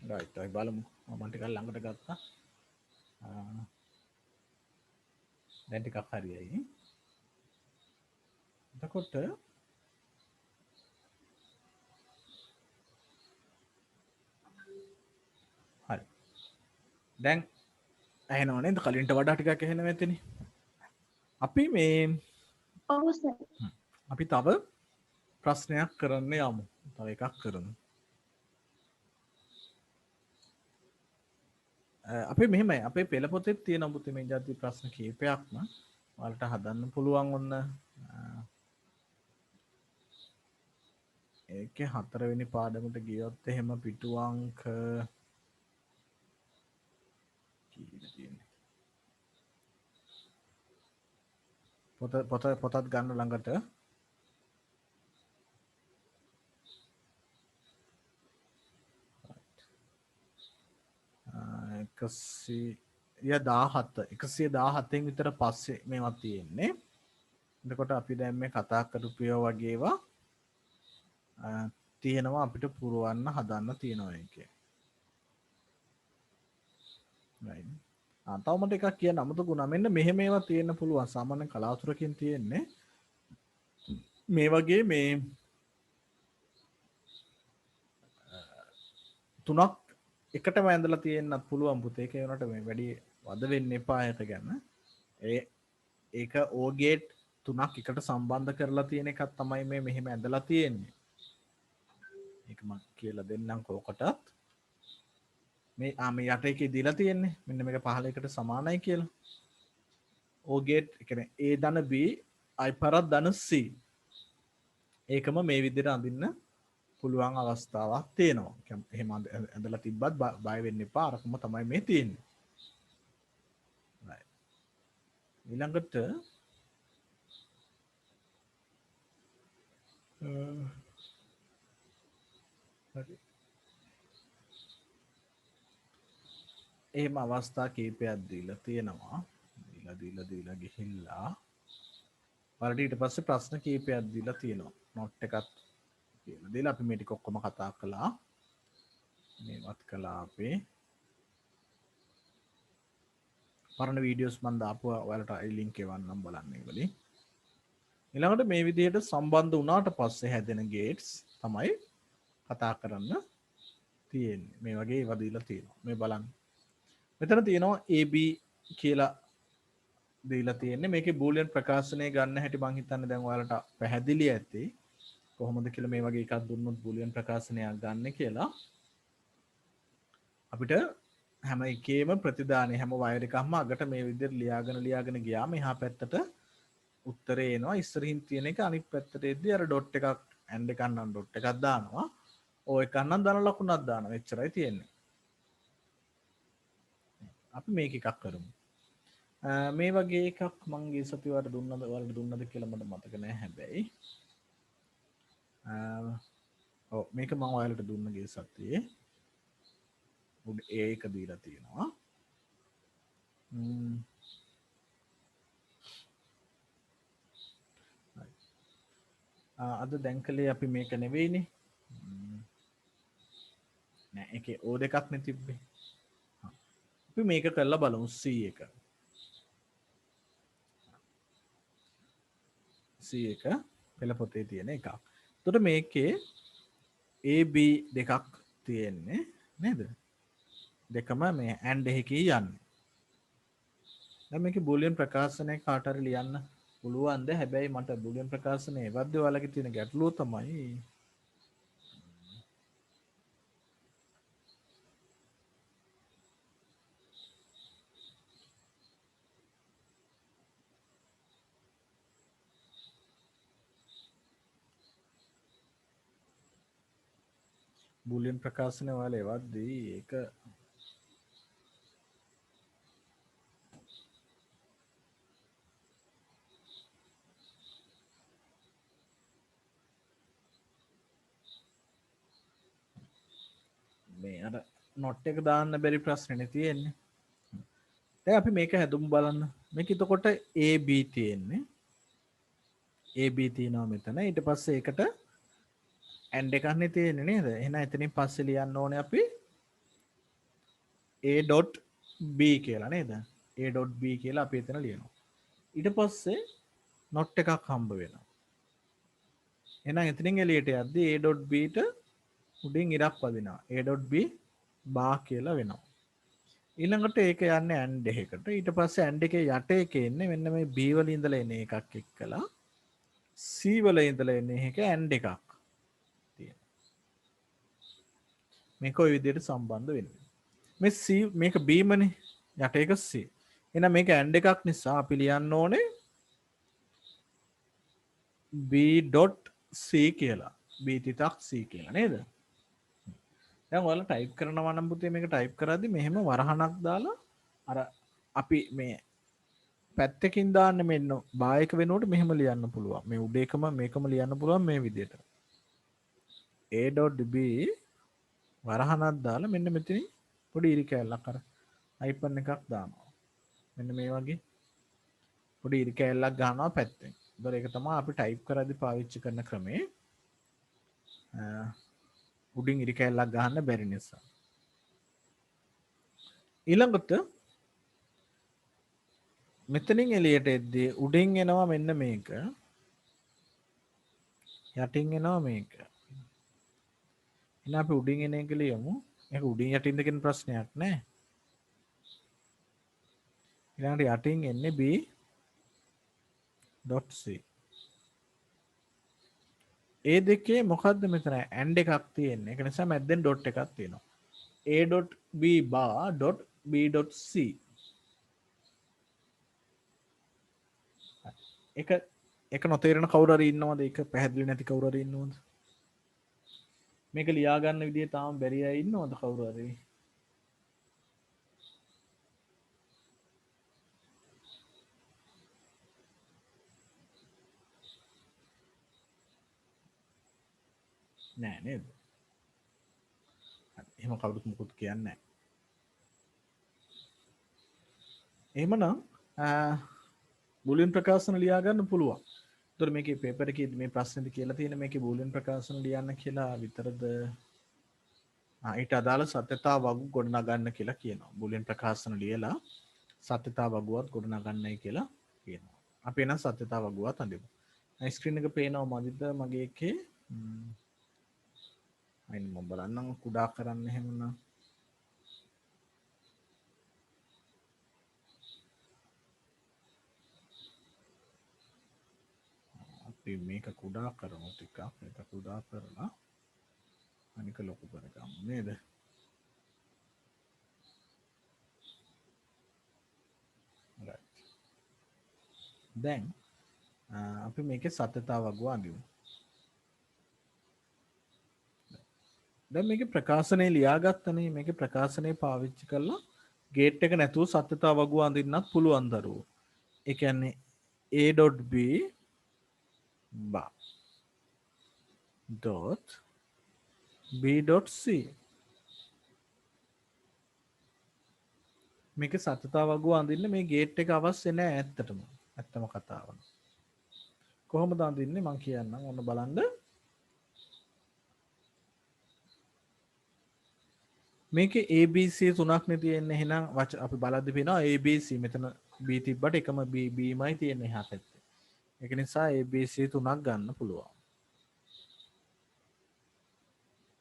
A: රයිට් අපි බලමු. මම ටිකක් ළඟට ගත්තා. දැන් ටිකක් හරියයි. එතකොට දැන් ඇහෙනව නේද? කලින්ට වඩා ටිකක් ඇහෙනවා එතන. අපි මේ
B: ඔව් සර්.
A: අපි තව ප්‍රශ්නයක් කරන්න යමු. තව එකක් කරමු. අපි මෙහෙමයි අපේ පෙළ පොතේ තියෙන පුතේ මේ જાති ප්‍රශ්න කීපයක්ම ඔයාලට හදන්න පුළුවන් ඔන්න ඒකේ 4 වෙනි පාඩමට ගියොත් එහෙම පිටු අංක කීයද තියෙන්නේ පොතත් ගන්න ළඟට ය 117න් විතර පස්සේ මේවා තියෙන්නේ. එතකොට අපි දැන් මේ කතා කරපියෝ වගේවා තියෙනවා අපිට පුරවන්න හදන්න තියෙනවා එකේ. right. තව මට එකක් කියන්න අමතකුණා. මෙන්න මෙහෙම ඒවා තියෙන්න පුළුවන්. සාමාන්‍ය කලාතුරකින් තියෙන්නේ මේ වගේ මේ තුනක් එකටම ඇඳලා තියෙන්නත් පුළුවන් පුතේ. ඒක වෙනකොට මේ වැඩි වද වෙන්න එපා ඒක ගැන. ඒක ඕගේට් තුනක් එකට සම්බන්ධ කරලා තියෙන එකක් තමයි මේ මෙහෙම ඇඳලා තියෙන්නේ. ඒක මම කියලා දෙන්නම් කොකටත්. මේ යට එකේ දීලා තියෙන්නේ මෙන්න මේක 15කට සමානයි කියලා. ඕගේට් ඒ කියන්නේ A ධන B I පරක් ධන C. ඒකම මේ විදිහට අඳින්න පුළුවන් අවස්ථාවක් තියෙනවා. එහෙම ඇඳලා තිබ්බත් බය වෙන්න එපා. අරකම තමයි මේ තියෙන්නේ. right. ඊළඟට හරි. එහෙම අවස්ථා කීපයක් දීලා තියෙනවා. දීලා ගිහිල්ලා වලට ඊට පස්සේ ප්‍රශ්න කීපයක් දීලා තියෙනවා. නොට් එකක් කියලා දීලා අපි මේ ටික ඔක්කොම කතා කළා. මේවත් කළා අපි. පරණ වීඩියෝස් මම දාපුවා ඔයාලට ලින්ක් එවන්නම් බලන්න ඒවලින්. ඊළඟට මේ විදිහට සම්බන්ධ වුණාට පස්සේ හැදෙන ගේට්ස් තමයි කතා කරන්න තියෙන්නේ. මේ වගේ ඒවා දීලා තියෙනවා. මේ බලන්න. මෙතන තියෙනවා AB කියලා දීලා තියෙන්නේ. මේකේ බූලියන් ප්‍රකාශනය ගන්න හැටි මං හිතන්නේ දැන් ඔයාලට පැහැදිලි ඇති. කොහොමද කියලා මේ වගේ එකක් දුන්නොත් බූලියන් ප්‍රකාශනයක් ගන්න කියලා. අපිට හැම එකේම ප්‍රතිදානය හැම වයර් එකක්ම අගට මේ විදිහට ලියාගෙන ගියාම එහා පැත්තට උත්තරේ එනවා. ඉස්සරහින් තියෙන එක අනිත් පැත්තට එද්දී අර ඩොට් එකක් ඇන්ඩ් එකක් නම් ඩොට් එකක් දානවා. ඕ එකක් නම් ධන ලකුණක් දානවා. එච්චරයි තියෙන්නේ. අපි මේක එකක් කරමු. මේ වගේ එකක් මං ගිය සතියේ දුන්නද කියලා මට මතක නෑ හැබැයි. ඔව් මේක මම ඔයාලට දුන්න ගිය සතියේ. උඩ ඒක දීලා තියෙනවා. අද දැන් කලේ අපි මේක නෙවෙයිනේ. නෑ ඒකේ O දෙකක් නේ තිබ්බේ. අපි මේක කරලා බලමු C එක. C එක පෙළ පොතේ තියෙන එකක්. එතකොට මේකේ AB දෙකක් තියෙන්නේ නේද? දෙකම මේ AND එකේ යන්නේ. දැන් මේකේ බූලියන් ප්‍රකාශනය කාට හරි ලියන්න පුළුවන්ද? හැබැයි මට බූලියන් ප්‍රකාශනය එවද්ද ඔයාලගේ තියෙන ගැටලුව තමයි බූලියන් ප්‍රකාශනය ඔයාලා එවද්දී ඒක මේ අර නොට් එක දාන්න බැරි ප්‍රශ්නේ තියෙන්නේ. දැන් අපි මේක හැදුම් බලන්න. මේක එතකොට AB තියෙන්නේ. AB තියෙනවා මෙතන. ඊට පස්සේ ඒකට AND එකක් නේ තියෙන්නේ නේද? එහෙනම් එතනින් පස්සේ ලියන්න ඕනේ අපි A.B කියලා නේද? A.B කියලා අපි එතන ලියනවා. ඊට පස්සේ නොට් එකක් හම්බ වෙනවා. එහෙනම් එතනින් එළියට යද්දී A.B ට උඩින් ඉරක් වදිනවා. A.B බා කියලා වෙනවා. ඊළඟට ඒක යන්නේ ඇන්ඩ් එකකට. ඊට පස්සේ ඇන්ඩ් එකේ යට එකේ එන්නේ මෙන්න මේ B වල ඉඳලා එන එකක් එක්කලා C වල ඉඳලා එන එක ඇන්ඩ් එකක් තියෙනවා. මේක ওই විදිහට සම්බන්ධ වෙන්නේ. මේ C මේක B මනේ යට එක C. එහෙනම් මේක ඇන්ඩ් එකක් නිසා අපි ලියන්න ඕනේ B.C කියලා. B තිතක් C කියලා නේද? දැන් ඔයාලා ටයිප් කරනවා නම් පුතේ මේක ටයිප් කරද්දි මෙහෙම වරහණක් දාලා අර අපි මේ පැත්තකින් දාන්න මෙන්න බායක වෙනකොට මෙහෙම ලියන්න පුළුවන්. මේ උඩ එකම මේකම ලියන්න පුළුවන් මේ විදිහට. A.B වරහණක් දාලා මෙන්න මෙතනින් පොඩි ඉරි කෑල්ලක් අර අයිපන් එකක් දානවා. මෙන්න මේ වගේ පොඩි ඉරි කෑල්ලක් ගන්නවා පැත්තෙන්. ඒතර ඒක තමයි අපි ටයිප් කරද්දි පාවිච්චි කරන ක්‍රමේ. උඩින් ඉරි කෑල්ලක් ගන්න බැරි නිසා. ඊළඟට මෙතනින් එළියට එද්දී උඩින් එනවා මෙන්න මේක. යටින් එනවා මේක. එහෙනම් අපි උඩින් එන එක ලියමු. මේක උඩින් යටින්ද කියන ප්‍රශ්නයක් නෑ. ඊළඟට යටින් එන්නේ B.C. ඒ දෙකේ මොකද්ද මෙතන ඇන්ඩ් එකක් තියෙන්නේ. ඒක නිසා මැද්දෙන් ඩොට් එකක් තියෙනවා. A.B.B.C. එක නොතේරෙන කවුරු හරි ඉන්නවද? ඒක පැහැදිලි නැති කවුරු හරි ඉන්නවද? මේක ලියා ගන්න විදිය තාම බැරි අය ඉන්නවද කවුරු හරි? නෑ නේද? එහෙම කවුරුත් මුකුත් කියන්නේ නෑ. එහෙමනම් බූලියන් ප්‍රකාශන ලියා ගන්න පුළුවන්. ඒතර මේකේ පේපර් එකේ මේ ප්‍රශ්නේද කියලා තියෙන මේකේ බූලියන් ප්‍රකාශන ලියන්න කියලා විතරද ඊට අදාළ සත්‍යතා වගු ගොඩනගන්න කියලා කියනවා. බූලියන් ප්‍රකාශන ලියලා සත්‍යතා වගුවත් ගොඩනගන්නයි කියලා කියනවා. අපි එනම් සත්‍යතා වගුවත් අඳිමු. ස්ක්‍රීන් එක පේනවා මදිද මගේ එකේ? අයින් මම බලන්නම් කුඩා කරන්න එහෙමනම්. අපි මේක කුඩා කරමු ටිකක්. මේක කුඩා කරලා අනික ලොකු කරගමු නේද? දැන් අපි මේකේ සත්‍යතා වගුව අඳිමු. දැන් මේකේ ප්‍රකාශනය ලියාගත්තනේ. මේකේ ප්‍රකාශනය පාවිච්චි කරලා ගේට් එක නැතුව සත්‍යතා වගුව අඳින්නත් පුළුවන් දරුවෝ. ඒ කියන්නේ A.B B.C මේක සත්‍යතා වගුව අඳින්න මේ ගේට් එක අවශ්‍ය නැහැ ඇත්තටම. ඇත්තම කතාව. කොහොමද අඳින්නේ මම කියන්නම්. ඔන්න බලන්න. මේකේ ABC තුනක් නේ තියෙන්නේ. එහෙනම් අපි බලද්දි පේනවා ABC මෙතන B තිබ්බට එකම Bමයි තියෙන්නේ එහා පැත්තේ. ඒක නිසා ABC තුනක් ගන්න පුළුවන්.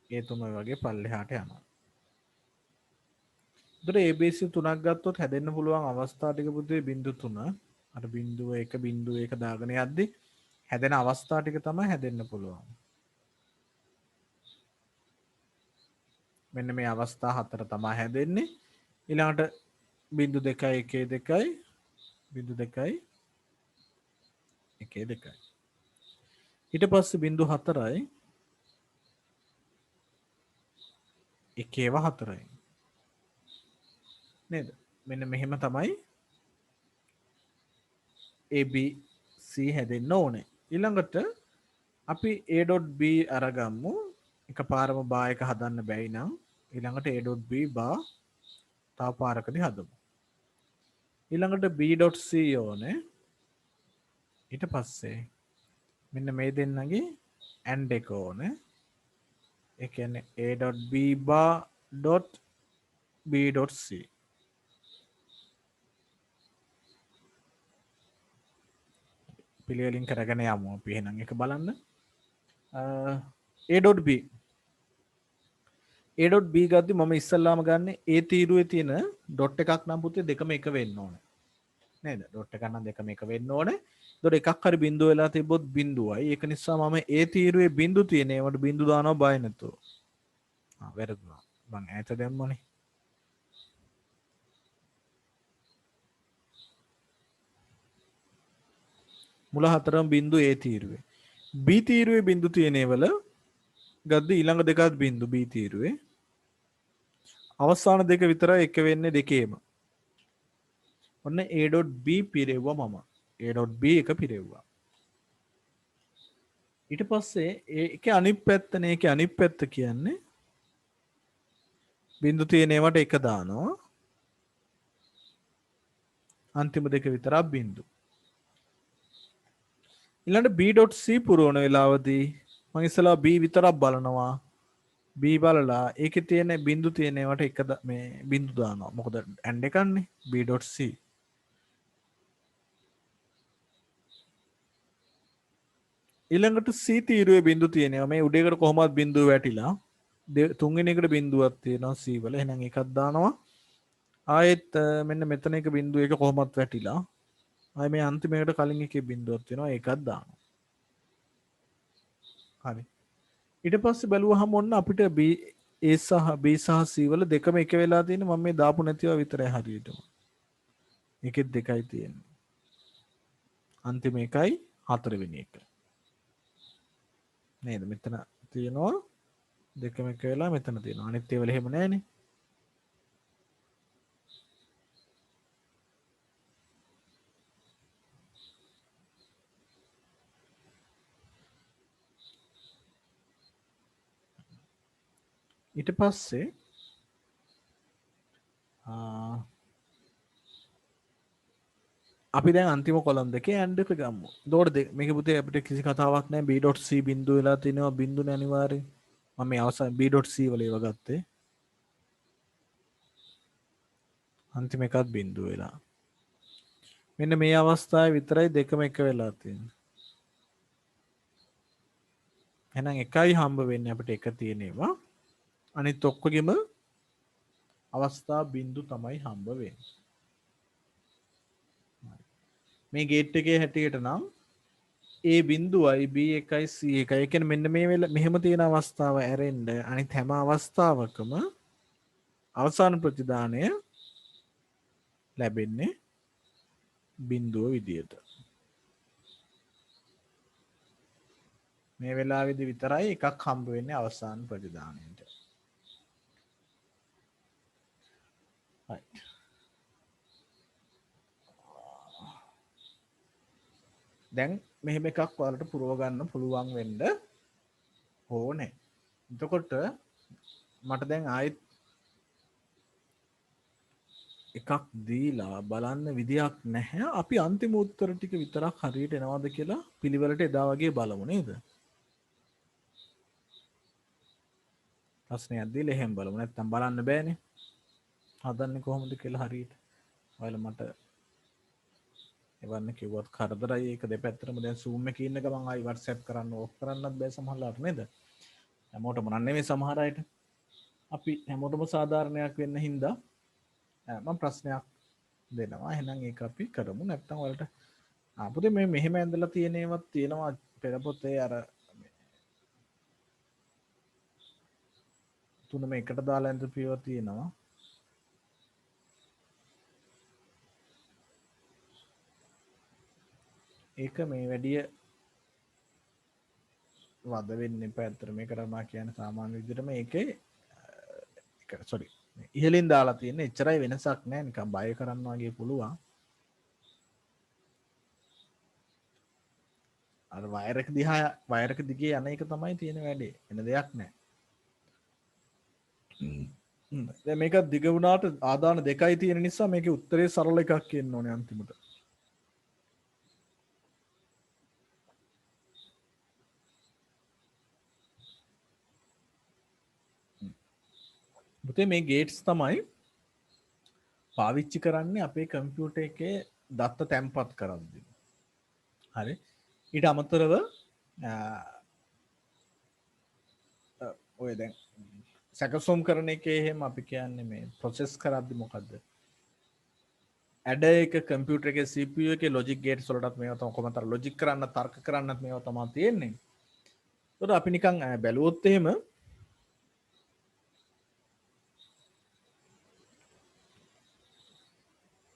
A: ඒ තුන ඔය වගේ පල්ලෙහාට යනවා. ඒතර ABC තුනක් ගත්තොත් හැදෙන්න පුළුවන් අවස්ථා ටික පුතේ 0.3. අර 0.1 දාගෙන යද්දි හැදෙන අවස්ථා ටික තමයි හැදෙන්න පුළුවන්. මෙන්න මේ අවස්ථා හතර තමයි හැදෙන්නේ. ඊළඟට 0.2 0.2 0.2 ඊට පස්සේ 0.4යි 1.4යි නේද? මෙන්න මෙහෙම තමයි ABC හැදෙන්න ඕනේ. ඊළඟට අපි A.B අරගමු. එකපාරම බා එක හදන්න බැයි නම් ඊළඟට A.B බා තව පාරකදී හදමු. ඊළඟට B.C ඕනේ. ඊට පස්සේ මෙන්න මේ දෙන්නගේ AND එක ඕනේ. ඒ කියන්නේ A.B bar .B.C පිළිවෙලින් කරගෙන යමු. අපි එහෙනම් එක බලන්න. A.B a.b ගද්දි මම ඉස්සල්ලාම ගන්න ඒ තීරුවේ තියෙන ඩොට් එකක් නම් පුතේ දෙකම එක වෙන්න ඕනේ. නේද? ඩොට් එකක් නම් දෙකම එක වෙන්න ඕනේ. ඒතකොට එකක් හරි බිඳුව වෙලා තිබ්බොත් බිඳුවයි. ඒක නිසා මම ඒ තීරුවේ බිඳු තියෙන ඒවට බිඳු දානවා බය නැතුව. වැරදුනා. මං ඈත දැම්මනේ. මුල හතරම බිඳු ඒ තීරුවේ. B තීරුවේ බිඳු තියෙන ඒවල ගද්දි ඊළඟ දෙකත් බිඳු B තීරුවේ. අවසාන දෙක විතරයි එක වෙන්නේ දෙකේම. ඔන්න A.B පිරෙව්වා මම. A.B එක පිරෙව්වා. ඊට පස්සේ ඒකේ අනිත් පැත්තනේ ඒකේ අනිත් පැත්ත කියන්නේ බිඳු තියෙන ඒවාට එක දානවා. අන්තිම දෙක විතරක් බිඳු. ඊළඟට B.C පුරවන වෙලාවදී මම ඉස්සලා B විතරක් බලනවා. B බලලා ඒකේ තියෙන බිඳු තියෙන ඒවාට එක මේ බිඳු දානවා. මොකද ඇන්ඩ් එකන්නේ B.C. ඊළඟට C තීරුවේ බිඳු තියෙනවා. මේ උඩේකට කොහොමවත් බිඳුව වැටිලා තුන්වෙනි එකට බිඳුවක් තියෙනවා C වල. එහෙනම් එකක් දානවා. ආයෙත් මෙන්න මෙතන එක බිඳුව එක කොහොමවත් වැටිලා. ආයෙ මේ අන්තිමයකට කලින් එකේ බිඳුවක් තියෙනවා. ඒකක් දානවා. හරි. ඊට පස්සේ බැලුවහම ඔන්න අපිට B B සහ C වල දෙකම එක වෙලා තියෙන මම මේ දාපු නැතිව විතරයි හරියටම. එකෙත් දෙකයි තියෙන්නේ. අන්තිම එකයි හතරවෙනි එක. නේද? මෙතන තියෙනවා දෙකම එක වෙලා මෙතන තියෙනවා. අනිත් ඒවල එහෙම නැහැනේ. ඊට පස්සේ අපි දැන් අන්තිම කොලම් දෙකේ ඇන්ඩ් එක ගමු. එතකොට මේක පුතේ අපිට කිසි කතාවක් නැහැ. B.C බිඳුව වෙලා තිනවා බිඳුනේ අනිවාර්යෙන්. මම මේ අවසන් B.C වල ඒව ගත්තේ. අන්තිම එකත් බිඳුව වෙලා. මෙන්න මේ අවස්ථාවේ විතරයි දෙකම එක වෙලා තියෙන්නේ. එහෙනම් එකයි හම්බ වෙන්නේ අපිට එක තියෙනවා. අනිත් ඔක්කොගෙම අවස්ථා බිඳු තමයි හම්බ වෙන්නේ. මේ ගේට් එකේ හැටියට නම් A බිඳුවයි B එකයි C එකයි. ඒ කියන්නේ මෙන්න මේ වෙලාව මෙහෙම තියෙන අවස්ථාව ඇරෙන්න අනිත් හැම අවස්ථාවකම අවසාන ප්‍රතිදානය ලැබෙන්නේ බිඳුව විදියට. මේ වෙලාවේදී විතරයි එකක් හම්බ වෙන්නේ අවසාන ප්‍රතිදානයට. right. දැන් මෙහෙම එකක් ඔයාලට පුරව ගන්න පුළුවන් වෙන්න ඕනේ. එතකොට මට දැන් ආයෙත් එකක් දීලා බලන්න විදියක් නැහැ. අපි අන්තිම උත්තර ටික විතරක් හරියට එනවද කියලා පිළිවෙලට එදා වගේ බලමු නේද? ප්‍රශ්නයක් දීලා එහෙම බලමු. නැත්තම් බලන්න බෑනේ. හදන්නේ කොහොමද කියලා හරියට. ඔයාලා මට එවන්න කිව්වත් කරදරයි. ඒක දෙපැත්තටම දැන් Zoom එකේ ඉන්න ගමන් ආයි WhatsApp කරන්න ඕෆ් කරන්නත් බෑ සමහරවිට නේද? හැමෝටම නන් නෙමෙයි සමහර අයට. අපි හැමෝටම සාධාරණයක් වෙන්න හින්දා මම ප්‍රශ්නයක් දෙනවා. එහෙනම් ඒක අපි කරමු. නැත්තම් ඔයාලට පුතේ මේ මෙහෙම ඇඳලා තියෙන ඒවත් තියෙනවා පෙර පොතේ අර තුනම එකට දාලා ඇඳපු ඒවා තියෙනවා. ඒක මේ වැඩිය වද වෙන්න එපා. ඇත්තට මේකට මා කියන්නේ සාමාන්‍ය විදිහටම ඒකේ සෝරි ඉහලින් දාලා තියෙන එච්චරයි වෙනසක් නැහැ. නිකන් බය කරන්න වගේ පුළුවන්. අර වයර් එක දිහා වයර් එක දිගේ යන එක තමයි තියෙන වැඩේ. වෙන දෙයක් නැහැ. දැන් මේක දිග වුණාට ආදාන දෙකයි තියෙන නිසා මේකේ උත්තරේ සරල එකක් එන්න ඕනේ අන්තිමට. පුතේ මේ ගේට්ස් තමයි පාවිච්චි කරන්නේ අපේ කම්පියුටර් එකේ දත්ත තැන්පත් කරද්දී. හරි. ඊට අමතරව ඔය දැන් සැකසුම් කරන එකේ එහෙම අපි කියන්නේ මේ ප්‍රොසෙස් කරද්දි මොකද්ද? ඇඩ එක කම්පියුටර් එකේ CPU එකේ ලොජික් ගේට්ස් වලටත් මේවා තමයි කොහොමද ලොජික් කරන්න තර්ක කරන්නත් මේවා තමයි තියෙන්නේ. ඒකට අපි නිකන් බැලුවොත් එහෙම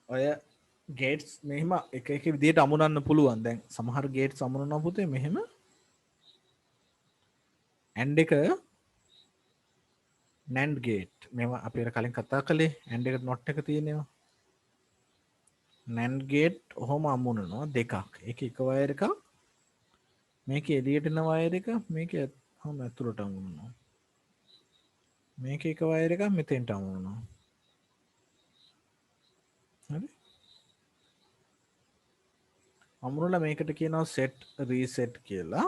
A: ඔය ගේට්ස් මෙහෙම එක එක විදිහට අමුණන්න පුළුවන්. දැන් සමහර ගේට්ස් අමුණනවා පුතේ මෙහෙම AND එක NAND ගේට් මේවා අපි අර කලින් කතා කළේ AND එකට not එක තියෙනවා. NAND ගේට් ඔහොම අමුණනවා දෙකක්. ඒක එක වයර් එකක්. මේක එළියට එන වයර් එක මේක ඔහොම ඇතුළට අමුණනවා. මේක එක වයර් එකක් මෙතෙන්ට අමුණනවා. හරි? අමුණලා මේකට කියනවා set reset කියලා.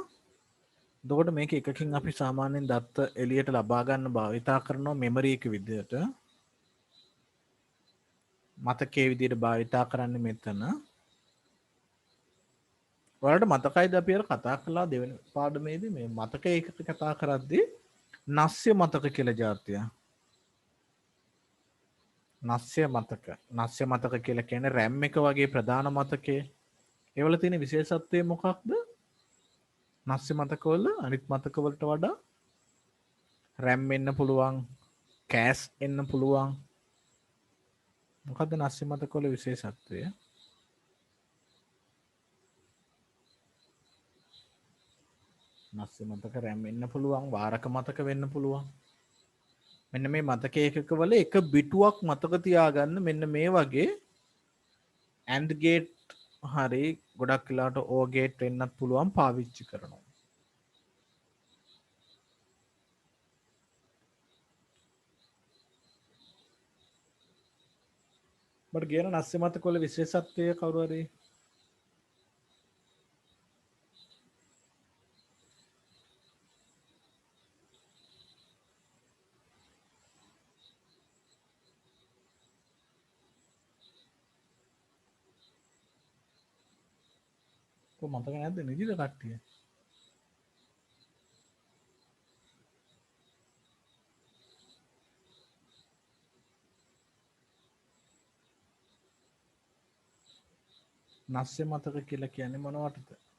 A: එතකොට මේක එකකින් අපි සාමාන්‍යයෙන් දත්ත එළියට ලබා ගන්න භාවිතා කරනවා මෙමරි එක විදිහට. මතකයේ විදිහට භාවිතා කරන්නේ මෙතන. ඔයාලට මතකයිද අපි අර කතා කළා දෙවෙනි පාඩමේදී මේ මතක ඒකක කතා කරද්දී නස්ය මතක කියලා જાතිය. නස්ය මතක කියලා කියන්නේ RAM එක වගේ ප්‍රධාන මතකයේ. ඒවල තියෙන විශේෂත්වය මොකක්ද? නස්ය මතකවල අනිත් මතකවලට වඩා RAM එන්න පුළුවන්, කෑෂ් එන්න පුළුවන්. මොකද්ද නස්ය මතකවල විශේෂත්වය? නස්ය මතක RAM එන්න පුළුවන්, වාරක මතක වෙන්න පුළුවන්. මෙන්න මේ මතක ඒකකවල එක බිටුවක් මතක තියාගන්න මෙන්න මේ වගේ AND gate හරි ගොඩක් වෙලාවට OR gate වෙන්නත් පුළුවන් පාවිච්චි කරනවා. බට කියන නස්ය මතකවල විශේෂත්වය කවුරු හරි මතක නැද්ද නිදිද කට්ටිය? නස්ය මතක කියලා කියන්නේ මොනවටද?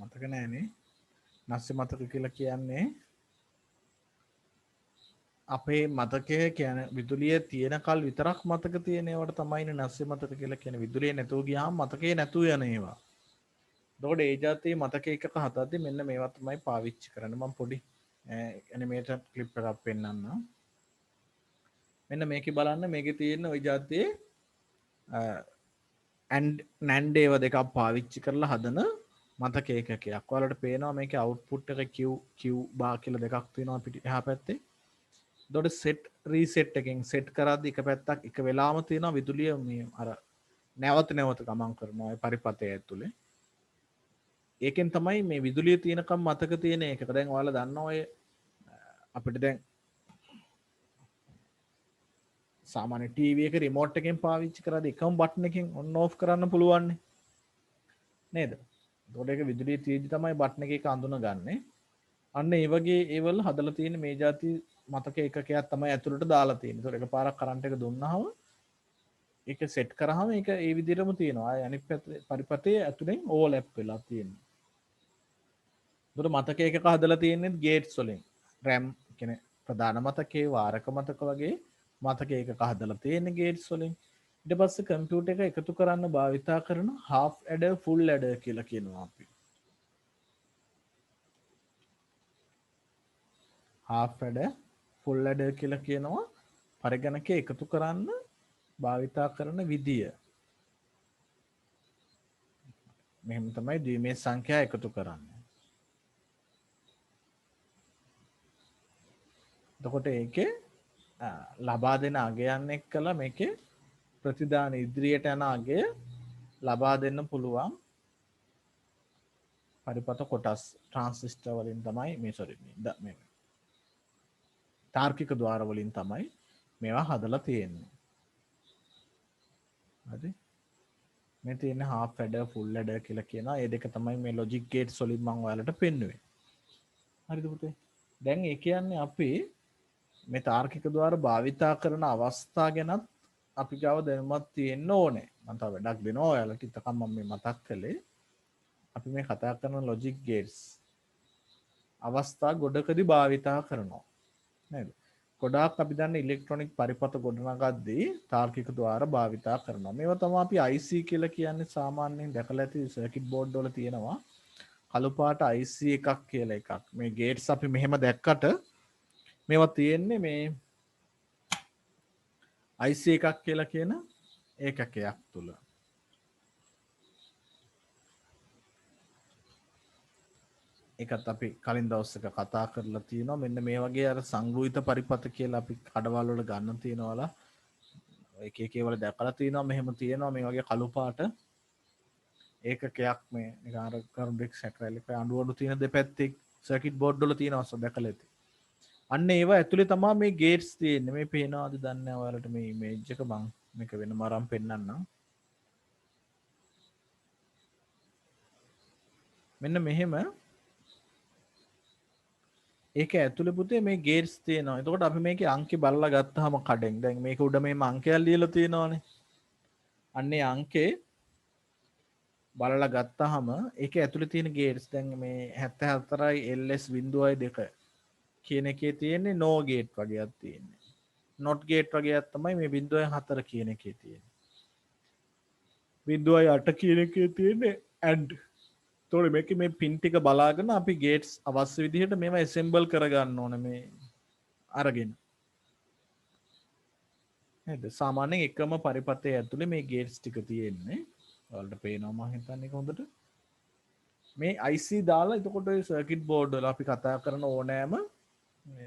A: මතක නෑනේ. නස්ය මතක කියලා කියන්නේ අපේ මතකය කියන්නේ විදුලිය තියෙන කල් විතරක් මතක තියෙන ඒවාට තමයිනේ නස්ය මතක කියලා කියන්නේ. විදුලිය නැතුව ගියාම මතකේ නැතුව යන ඒවා. එතකොට ඒ જાතියේ මතක එකක හදද්දී මෙන්න මේවා තමයි පාවිච්චි කරන්නේ. මම පොඩි ඇනිමේටඩ් ක්ලිප් එකක් පෙන්නන්නම්. මෙන්න මේකේ බලන්න මේකේ තියෙන ওই જાතියේ NAND ඒවා දෙකක් පාවිච්චි කරලා හදන මතක ඒකකයක්. ඔයාලට පේනවා මේකේ අවුට්පුට් එක Q bar කියලා දෙකක් තියෙනවා පිට එහා පැත්තේ. එතකොට set reset එකෙන් set කරද්දී එක පැත්තක් එක වෙලාවම තියෙනවා විදුලිය මේ අර නැවත ගමන් කරනවා ඒ පරිපථය ඇතුලේ. ඒකෙන් තමයි මේ විදුලිය තියෙනකම් මතක තියෙන එක. දැන් ඔයාලා දන්නවා ඔය අපිට දැන් සාමාන්‍ය ටීවී එක රිමෝට් එකෙන් පාවිච්චි කරද්දී එකම බටන් එකෙන් on off කරන්න පුළුවන් නේද? එතකොට ඒක විදුලිය තියෙද්දි තමයි බටන් එකේ අඳුනගන්නේ. අන්න ඒ වගේ ඒවල හදලා තියෙන මේ જાති මතක එකකයක් තමයි ඇතුළට දාලා තියෙන්නේ. ඒතකොට එකපාරක් කරන්ට් එක දුන්නාම ඒක සෙට් කරාම ඒක ඒ විදිහටම තියෙනවා. අනිත් පරිපථයේ ඇතුලෙන් ඕවර්ලැප් වෙලා තියෙනවා. ඒතකොට මතක එකක හදලා තියෙන්නේ ගේට්ස් වලින්. RAM කියන්නේ ප්‍රධාන මතකයේ වාරක මතක වගේ මතක එකක හදලා තියෙන්නේ ගේට්ස් වලින්. ඊට පස්සේ කම්පියුටර් එක එකතු කරන්න භාවිතා කරන half adder full adder කියලා කියනවා අපි. half adder full adder කියලා කියනවා පරිගණකයේ එකතු කරන්න භාවිතා කරන විදිය. මෙහෙම තමයි ද්විමේය සංඛ්‍යා එකතු කරන්නේ. එතකොට ඒකේ ලබා දෙන අගයන් එක්කලා මේකේ ප්‍රතිදාන ඉදිරියට යන අගය ලබා දෙන්න පුළුවන් පරිපත කොටස් ට්‍රාන්සිස්ටර් වලින් තමයි මේ තාර්කික ద్వාර වලින් තමයි මේවා හදලා තියෙන්නේ. හරි. මේ තියෙන half adder full adder කියලා කියනවා. ඒ දෙක තමයි මේ logic gates වලින් මම ඔයාලට පෙන්නුවේ. හරිද පුතේ? දැන් ඒ කියන්නේ අපි මේ තාර්කික ద్వාර භාවිතා කරන අවස්ථා ගැනත් අපි ගාව දැනුමක් තියෙන්න ඕනේ. මම තව වැඩක් දෙනවා ඔයාලට. ඉතකම් මම මේ මතක් කළේ අපි මේ කතා කරන logic gates අවස්ථා ගොඩකදී භාවිතා කරනවා. නේද? ගොඩාක් අපි දන්න ඉලෙක්ට්‍රොනික පරිපත ගොඩනගද්දී තාර්කික ద్వාර භාවිතා කරනවා. මේවා තමයි අපි IC කියලා කියන්නේ. සාමාන්‍යයෙන් දැකලා ඇති සර්කිට් බෝඩ් වල තියෙනවා කළු පාට IC එකක් කියලා එකක්. මේ ගේට්ස් අපි මෙහෙම දැක්කට මේවා තියෙන්නේ මේ IC එකක් කියලා කියන ඒකකයක් තුල. ඒකත් අපි කලින් දවස් එක කතා කරලා තියෙනවා. මෙන්න මේ වගේ අර සංග්‍රහිත පරිපත කියලා අපි කඩවල වල ගන්න තියෙනවලා එක එක ඒවල දැකලා තියෙනවා. මෙහෙම තියෙනවා මේ වගේ කළු පාට ඒකකයක් මේ නිකන් අර කාබන් සැකරැලි අඬු තියෙන දෙපැත්තේ සර්කිට් බෝඩ් වල තියෙනවා දැකලා ඇති. අන්න ඒවා ඇතුලේ තමයි මේ ගේට්ස් තියෙන්නේ. මේ පේනවාද දන්නේ නැහැ ඔයාලට මේ ඉමේජ් එක මම මේක වෙනම අරන් පෙන්නන්නම්. මෙන්න මෙහෙම ඒක ඇතුලේ පුතේ මේ ගේට්ස් තියෙනවා. එතකොට අපි මේකේ අංකේ බලලා ගත්තාම කඩෙන් දැන් මේක උඩ මේ අංකයක් ලියලා තියෙනවානේ. අන්නේ අංකේ බලලා ගත්තාම ඒක ඇතුලේ තියෙන ගේට්ස් දැන් මේ 74යි LS 0.2 කියන එකේ තියෙන්නේ no gate වගේක් තියෙන්නේ. not gate වගේක් තමයි මේ 0.4 කියන එකේ තියෙන්නේ. 0.8 කියන එකේ තියෙන්නේ and. එතකොට මේකේ මේ පින් ටික බලාගෙන අපි ගේට්ස් අවශ්‍ය විදිහට මේවා assemble කරගන්න ඕනේ මේ අරගෙන. නේද? සාමාන්‍යයෙන් එකම පරිපතේ ඇතුලේ මේ ගේට්ස් ටික තියෙන්නේ. ඔයාලට පේනවා මම හිතන්නේ හොඳට. මේ IC දාලා එතකොට ඔය සර්කිට් බෝඩ් වල අපි කතා කරන ඕනෑම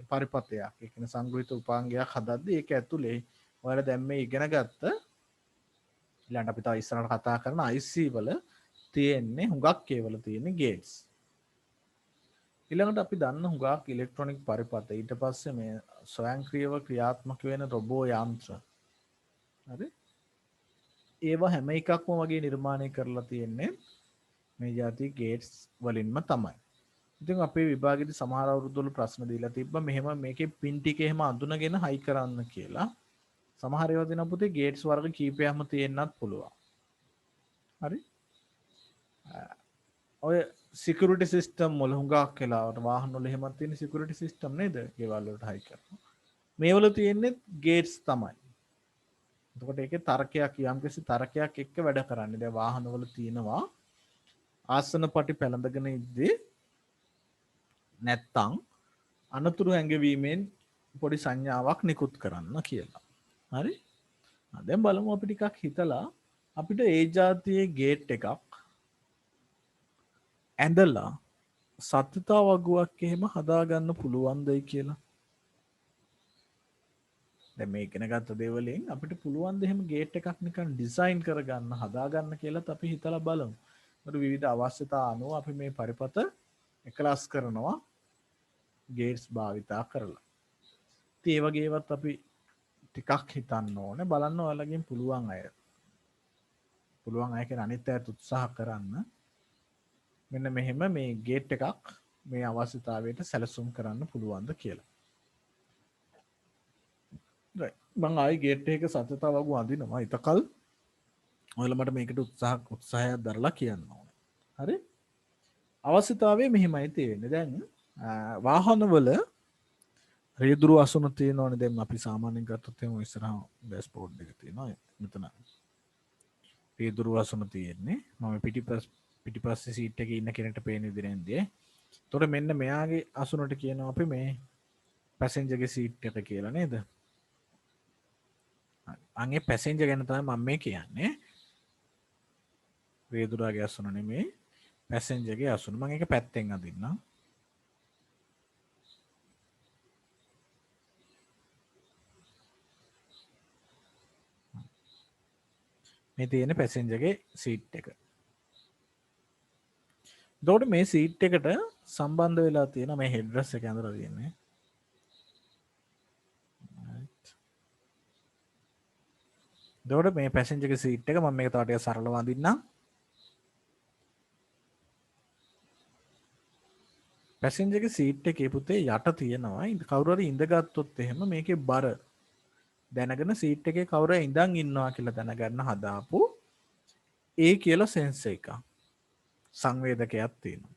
A: පරිපතයක් ඒ කියන්නේ සංග්‍රහිත උපාංගයක් හදද්දී ඒක ඇතුලේ ඔයාලා දැන් මේ ඉගෙන ගත්ත ඊළඟට අපි තව ඉස්සරහට කතා කරන IC වල තියෙන්නේ හුඟක් ඒවල තියෙන්නේ ගේට්ස්. ඊළඟට අපි දන්න හුඟක් ඉලෙක්ට්‍රොනික පරිපත ඊට පස්සේ මේ ස්වයංක්‍රීයව ක්‍රියාත්මක වෙන රොබෝ යන්ත්‍ර. හරි? ඒවා හැම එකක්ම වගේ නිර්මාණය කරලා තියෙන්නේ මේ જાති ගේට්ස් වලින්ම තමයි. ඉතින් අපේ විභාගෙදි සමහර අවුරුද්දවල ප්‍රශ්න දීලා තිබ්බා මෙහෙම මේකේ පින් ටික එහෙම අඳුනගෙන හයි කරන්න කියලා. සමහර ඒවා දෙන පුතේ ගේට්ස් වර්ග කීපයක්ම තියෙන්නත් පුළුවන්. හරි? ඔය සිකියුරිටි සිස්ටම් වල හුඟක් වෙලාවට වාහන වල එහෙමත් තියෙන සිකියුරිටි සිස්ටම් නේද? ගෙවල් වලට හයි කරනවා. මේවල තියෙන්නේ ගේට්ස් තමයි. එතකොට ඒකේ තර්කයක් යම්කිසි තර්කයක් එක්ක වැඩ කරන්නේ. දැන් වාහන වල තියෙනවා ආසන පටි පැලඳගෙන ඉද්දී නැත්තම් අනතුරු ඇඟවීමෙන් පොඩි සංඥාවක් නිකුත් කරන්න කියලා. හරි? දැන් බලමු අපි ටිකක් හිතලා අපිට ඒ જાතියේ ගේට් එකක් ඇඳලා සත්‍යතා වගුවක් එහෙම හදාගන්න පුළුවන්දයි කියලා. දැන් මේ ඉගෙන ගත්ත දේවලින් අපිට පුළුවන් ද එහෙම ගේට් එකක් නිකන් ඩිසයින් කරගන්න හදාගන්න කියලාත් අපි හිතලා බලමු. ඒකට විවිධ අවශ්‍යතා අනුව අපි මේ පරිපත එකලස් කරනවා ගේට්ස් භාවිතා කරලා. ඉතින් ඒ වගේ ඒවත් අපි ටිකක් හිතන්න ඕනේ. බලන්න ඔයාලගෙන් පුළුවන් අය. පුළුවන් අය කියන අනිත් අයත් උත්සාහ කරන්න. මෙන්න මෙහෙම මේ ගේට් එකක් මේ අවශ්‍යතාවයට සැලසුම් කරන්න පුළුවන්ද කියලා. මං ආයි ගේට් එක සත්‍යතා වගු අඳිනවා. ඉතකල් ඔයාලා මට මේකට උත්සාහයක් දරලා කියන්න ඕනේ. හරි? අවශ්‍යතාවය මෙහෙමයි තියෙන්නේ. දැන් වාහනවල රියදුරු අසුන තියෙනවනේ. දැන් අපි සාමාන්‍යයෙන් ගත්තොත් එහෙම ඉස්සරහා ඩෑෂ්බෝඩ් එක තියෙනවා. මෙතන රියදුරු අසුන තියෙන්නේ. මම පිටිපස්සේ සීට් එකේ ඉන්න කෙනෙක්ට පේන විදිහට නෙන්දී. එතකොට මෙන්න මෙයාගේ අසුනට කියනවා අපි මේ පැසෙන්ජර්ගේ සීට් එක කියලා නේද? අන්ගේ පැසෙන්ජර් ගැන තමයි මම මේ කියන්නේ. රියදුරාගේ අසුන නෙමෙයි පැසෙන්ජර්ගේ අසුන. මම ඒක පැත්තෙන් අදින්නම්. මේ තියෙන පැසෙන්ජර්ගේ සීට් එක. එතකොට මේ සීට් එකට සම්බන්ධ වෙලා තියෙන මේ හෙඩ්රස් එක ඇඳලා තියෙන්නේ. එතකොට මේ පැසෙන්ජර්ගේ සීට් එක මම මේක තව ටිකක් සරලව අඳින්නම්. පැසෙන්ජර්ගේ සීට් එකේ පුතේ යට තියෙනවා කවුරු හරි ඉඳගත්තොත් එහෙම මේකේ බර දැනගෙන සීට් එකේ කවුරු හරි ඉඳන් ඉන්නවා කියලා දැනගන්න හදාපු ඒ කියලා සෙන්සර් එකක් සංවේදකයක් තියෙනවා.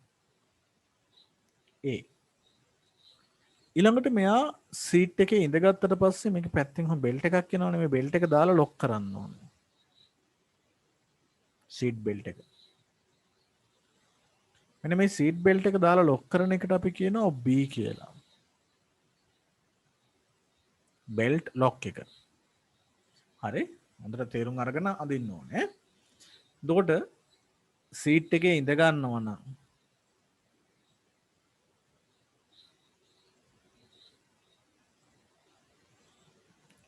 A: ඒ ඊළඟට මෙයා සීට් එකේ ඉඳගත්තට පස්සේ මේක පැත්තෙන් හොම් බෙල්ට් එකක් එනවනේ මේ බෙල්ට් එක දාලා ලොක් කරන්න ඕනේ. සීට් බෙල්ට් එක. මෙන්න මේ සීට් බෙල්ට් එක දාලා ලොක් කරන එකට අපි කියනවා B කියලා. බෙල්ට් ලොක් එක. හරි? හොඳට තේරුම් අරගෙන අදින්න ඕනේ. එතකොට සීට් එකේ ඉඳ ගන්නවා නම්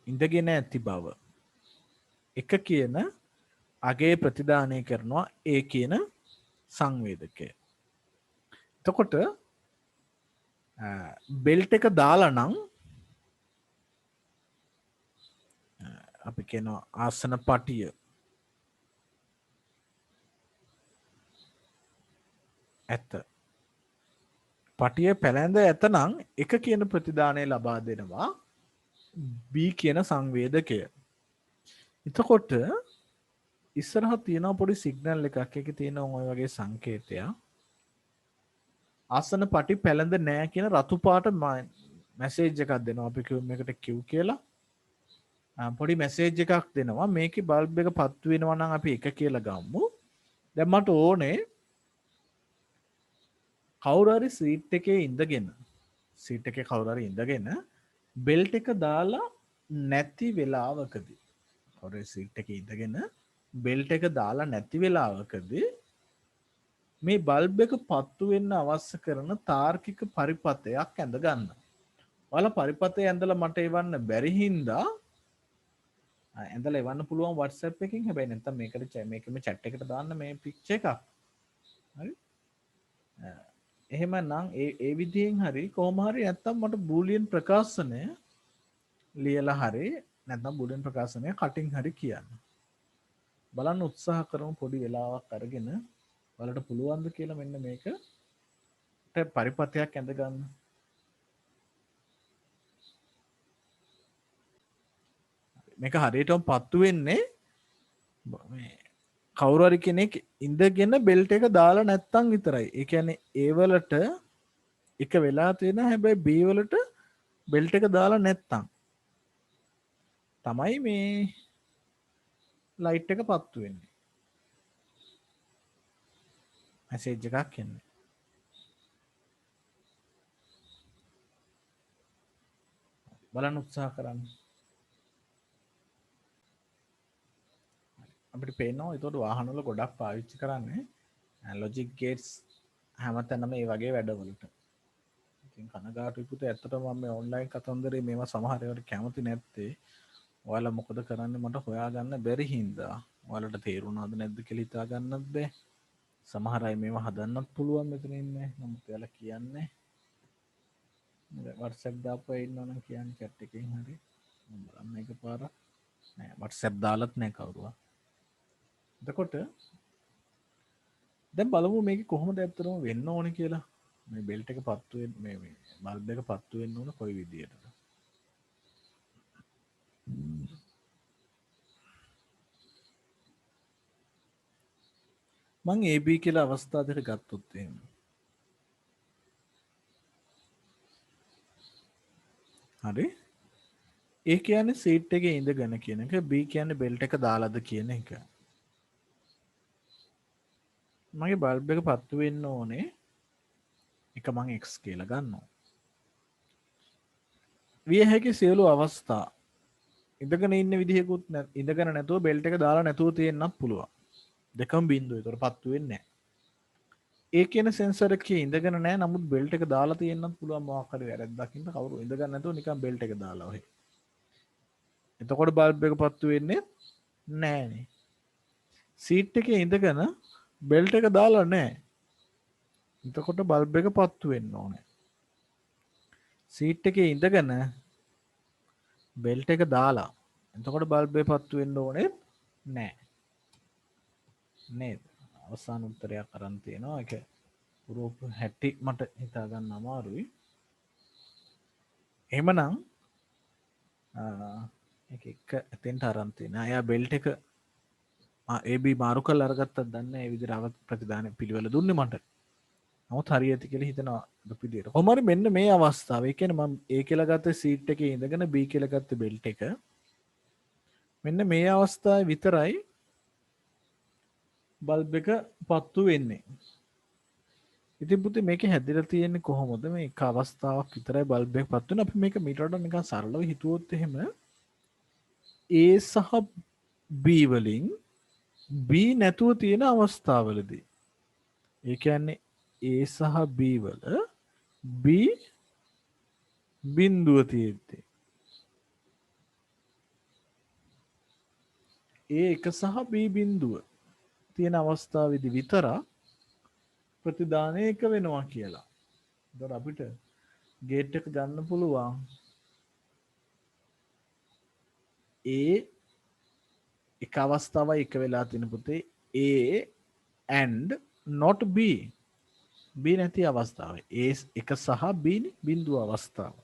A: ඉඳගෙන ඇති බව එක කියන අගේ ප්‍රතිදානය කරනවා ඒ කියන සංවේදකය. එතකොට බෙල්ට් එක දාලා නම් අපි කියනවා ආසන පටිය ඇත. පටිය පැලැඳ ඇතනම් එක කියන ප්‍රතිදානය ලබා දෙනවා B කියන සංවේදකය. එතකොට ඉස්සරහ තියෙනවා පොඩි සිග්නල් එකක් එකේ තියෙනවා ඔය වගේ සංකේතයක්. ආසන පටි පැලඳ නෑ කියන රතු පාට මැසේජ් එකක් දෙනවා. අපි කියමු මේකට Q කියලා. පොඩි මැසේජ් එකක් දෙනවා. මේකේ බල්බ් එක පත්තු වෙනවා නම් අපි 1 කියලා ගමු. දැන් මට ඕනේ කවුරු හරි සීට් එකේ ඉඳගෙන සීට් එකේ කවුරු හරි ඉඳගෙන බෙල්ට් එක දාලා නැති වෙලාවකදී කවුරු සීට් එකේ ඉඳගෙන බෙල්ට් එක දාලා නැති වෙලාවකදී මේ බල්බ් එක පත්තු වෙන්න අවශ්‍ය කරන තාර්කික පරිපතයක් ඇඳ ගන්න. ඔයාලා පරිපතය ඇඳලා මට එවන්න බැරි හින්දා ඇඳලා එවන්න පුළුවන් WhatsApp එකකින්. හැබැයි නැත්තම් මේකම chat එකට දාන්න මේ පික්චර් එකක්. හරි? එහෙමනම් ඒ විදිහෙන් හරි කොහොම හරි නැත්තම් මට බූලියන් ප්‍රකාශනය ලියලා හරි නැත්තම් බූලියන් ප්‍රකාශනය කටින් හරි කියන්න. බලන්න උත්සාහ කරමු පොඩි වෙලාවක් අරගෙන ඔයාලට පුළුවන්ද කියලා මෙන්න මේකට පරිපතයක් ඇඳ ගන්න. මේක හරියටම පත්තු වෙන්නේ මේ කවුරු හරි කෙනෙක් ඉඳගෙන බෙල්ට් එක දාලා නැත්තම් විතරයි. ඒ කියන්නේ A වලට එක වෙලා තියෙනවා. හැබැයි B වලට බෙල්ට් එක දාලා නැත්තම් තමයි මේ ලයිට් එක පත්තු වෙන්නේ. මැසේජ් එකක් එන්නේ. බලන්න උත්සාහ කරන්න. අපිට පේනවා ඒතකොට වාහන වල ගොඩක් පාවිච්චි කරන්නේ ලොජික් ගේට්ස් හැමතැනම මේ වගේ වැඩවලට. ඉතින් කනගාටුයි පුතේ ඇත්තටම මම මේ ඔන්ලයින් කතන්දරේ මේවා සමහර ඒවාට කැමති නැත්තේ. ඔයාලා මොකද කරන්නේ මට හොයාගන්න බැරි හින්දා. ඔයාලට තේරුණාද නැද්ද කියලා හිතා ගන්නත් බෑ. සමහර අය මේවා හදන්නත් පුළුවන් මෙතන ඉන්නේ. නමුත් ඔයාලා කියන්නේ WhatsApp දාපුවා ඉන්නවනම් කියන්නේ chat එකෙන් හරි. මම බලන්න එකපාරක්. නෑ WhatsApp දාලත් නෑ කවුරුවා. එතකොට දැන් බලමු මේක කොහොමද ඇත්තටම වෙන්න ඕනේ කියලා. මේ බෙල්ට් එක පත්තු වෙන්නේ මේ බල්බ් එක පත්තු වෙන්න ඕන කොයි විදියටද? මං AB කියලා අවස්ථා දෙක ගත්තොත් එහෙම. හරි? A කියන්නේ සීට් එකේ ඉඳගෙන කියන එක, B කියන්නේ බෙල්ට් එක දාලාද කියන එක. මගේ බල්බ් එක පත්තු වෙන්න ඕනේ. එක මං X කියලා ගන්නවා. විය හැකි සියලු අවස්ථා ඉඳගෙන ඉන්න විදිහකුත් ඉඳගෙන නැතුව බෙල්ට් එක දාලා නැතුව තියෙන්නත් පුළුවන්. දෙකම බිඳුව. ඒතර පත්තු වෙන්නේ නැහැ. ඒ කියන සෙන්සර් එකේ ඉඳගෙන නැහැ. නමුත් බෙල්ට් එක දාලා තියෙන්නත් පුළුවන් මොකක් හරි වැරද්දක් ඉන්න කවුරු ඉඳගෙන නැතුව නිකන් බෙල්ට් එක දාලා ඔහෙ. එතකොට බල්බ් එක පත්තු වෙන්නේ නැහනේ. සීට් එකේ ඉඳගෙන බෙල්ට් එක දාලා නැහැ. එතකොට බල්බ් එක පත්තු වෙන්න ඕනේ. සීට් එකේ ඉඳගෙන බෙල්ට් එක දාලා එතකොට බල්බ් එක පත්තු වෙන්න ඕනේ නැහැ. නේද? අවසාන උත්තරයක් අරන් තියෙනවා. ඒක පුරෝප හැටි මට හිතා ගන්න අමාරුයි. එහෙමනම් ඒක එක එතෙන්ට අරන් තියෙනවා. එයා බෙල්ට් එක AB මාරු කරලා අරගත්තත් දන්නේ නැහැ. ඒ විදිහට අවත් ප්‍රතිදාන පිළිවෙල දුන්නේ මට. නමුත් හරියටි කියලා හිතනවා පිළිවෙල. කොහොම හරි මෙන්න මේ අවස්ථාවේ කියන්නේ මම A කියලා ගත්ත සීට් එකේ ඉඳගෙන B කියලා ගත්ත බෙල්ට් එක මෙන්න මේ අවස්ථාවේ විතරයි බල්බ් එක පත්තු වෙන්නේ. ඉතින් පුතේ මේක හැදිලා තියෙන්නේ කොහොමද? මේ එක අවස්ථාවක් විතරයි බල්බ් එක පත්තු වෙන. අපි මේක මීට වඩා නිකන් සරලව හිතුවොත් එහෙම A සහ B වලින් B නැතුව තියෙන අවස්ථාවලදී ඒ කියන්නේ A සහ B වල B බිඳුව තියෙද්දී A එක සහ B බිඳුව තියෙන අවස්ථාවේදී විතරක් ප්‍රතිදානය එක වෙනවා කියලා. එතකොට අපිට ගේට් එක ගන්න පුළුවන් A එක අවස්ථාවයි එක වෙලා තියෙන පුතේ A and not B. B නැති අවස්ථාව. A එක සහ B බිඳුව අවස්ථාව.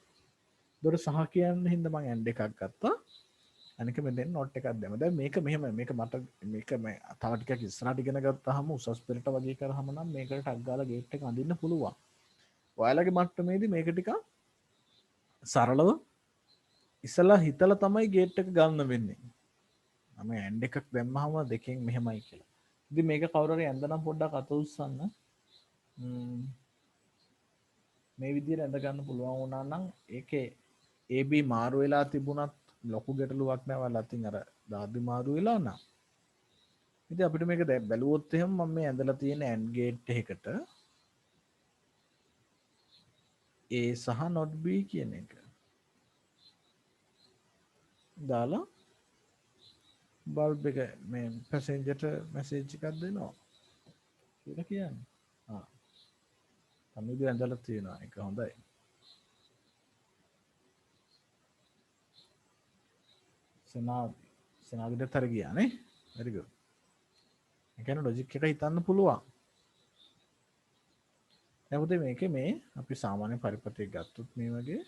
A: එතකොට සහ කියන්න හින්දා මම and එකක් ගත්තා. අනික මෙතෙන් not එකක් දැම්මා. දැන් මේක මෙහෙම මේක මට මේක මේ තව ටිකක් ඉස්සරහට ඉගෙන ගත්තාම උසස් පෙළට වගේ කරාම නම් මේකට ටක් ගාලා ගේට් එක අඳින්න පුළුවන්. ඔයාලගේ මට්ටමේදී මේක ටිකක් සරලව ඉස්සලා හිතලා තමයි ගේට් එක ගන්න වෙන්නේ. මම and එකක් දැම්මහම දෙකෙන් මෙහෙමයි කියලා. ඉතින් මේක කවුරු හරි ඇඳනම් පොඩ්ඩක් අත උස්සන්න. මේ විදිහට ඇඳ ගන්න පුළුවන් වුණා නම් ඒකේ AB මාරු වෙලා තිබුණත් ලොකු ගැටලුවක් නෑ. ඔයාලා අතින් අර දාදි මාරු වෙලා නම්. ඉතින් අපිට මේක බැලුවොත් එහෙම මම මේ ඇඳලා තියෙන AND ගේට් එකකට A සහ not B කියන එක දාලා බල්බ් එක මේ පැසෙන්ජර්ට මැසේජ් එකක් දෙනවා කියලා කියන්නේ. තමයි ඇඳලා තියෙනවා. ඒක හොඳයි. සෙනාගිට හරි ගියා නේ. very good. ඒ කියන්නේ ලොජික් එක හිතන්න පුළුවන්. නැවත මේකේ මේ අපි සාමාන්‍ය පරිපථයක් ගත්තොත් මේ වගේ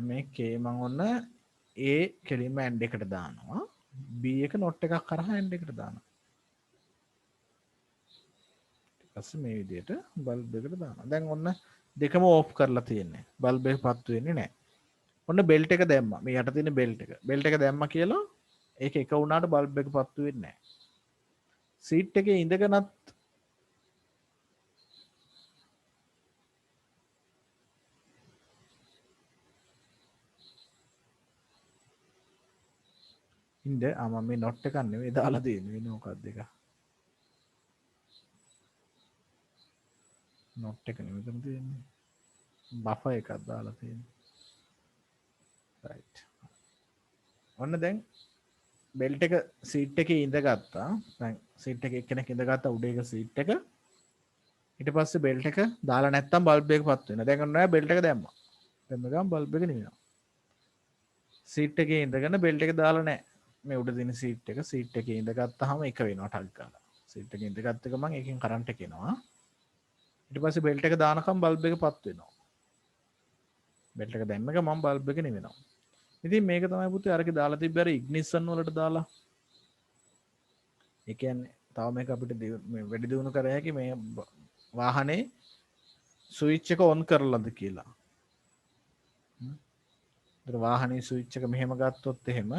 A: මේකේ මම ඔන්න A කෙලින්ම AND එකට දානවා. B එක not එකක් කරහා AND එකට දානවා. ඊට පස්සේ මේ විදිහට බල්බ් එකට දානවා. දැන් ඔන්න දෙකම ඕෆ් කරලා තියෙන්නේ. බල්බ් එක පත්තු වෙන්නේ නැහැ. ඔන්න බෙල්ට් එක දැම්මා. මේ යට තියෙන බෙල්ට් එක. බෙල්ට් එක දැම්මා කියලා ඒක එක වුණාට බල්බ් එක පත්තු වෙන්නේ නැහැ. සීට් එකේ ඉඳගෙනත් ඉන්න මම මේ not එකක් නෙවෙයි දාලා තියෙන්නේ. වෙන මොකක්ද එක. not එක නෙවෙයි මෙතන තියෙන්නේ. බෆර් එකක් දාලා තියෙන්නේ. right. ඔන්න දැන් බෙල්ට් එක සීට් එකේ ඉඳගත්තා. දැන් සීට් එකේ එක්කෙනෙක් ඉඳගත්තා උඩ එක සීට් එක. ඊට පස්සේ බෙල්ට් එක දාලා නැත්තම් බල්බ් එක පත් වෙනවා. දැන් ඔන්න බෙල්ට් එක දැම්මා. දැම්ම ගමන් බල්බ් එක නිවෙනවා. සීට් එකේ ඉඳගෙන බෙල්ට් එක දාලා නැහැ. මේ උඩ තියෙන සීට් එකේ ඉඳගත්තාම එක වෙනවා ටක් ගාලා. සීට් එකේ ඉඳගත්ත ගමන් එකෙන් කරන්ට් එක එනවා. ඊට පස්සේ බෙල්ට් එක දානකම් බල්බ් එක පත් වෙනවා. බෙල්ට් එක දැම්ම ගමන් බල්බ් එක නිවෙනවා. ඉතින් මේක තමයි පුතේ අරක දාලා තිබ්බ අර ඉග්නිෂන් වලට දාලා. ඒ කියන්නේ තව මේක අපිට මේ වැඩි දියුණු කර හැකි මේ වාහනේ ස්විච් එක ඔන් කරලාද කියලා. ඒතර වාහනේ ස්විච් එක මෙහෙම ගත්තොත් එහෙම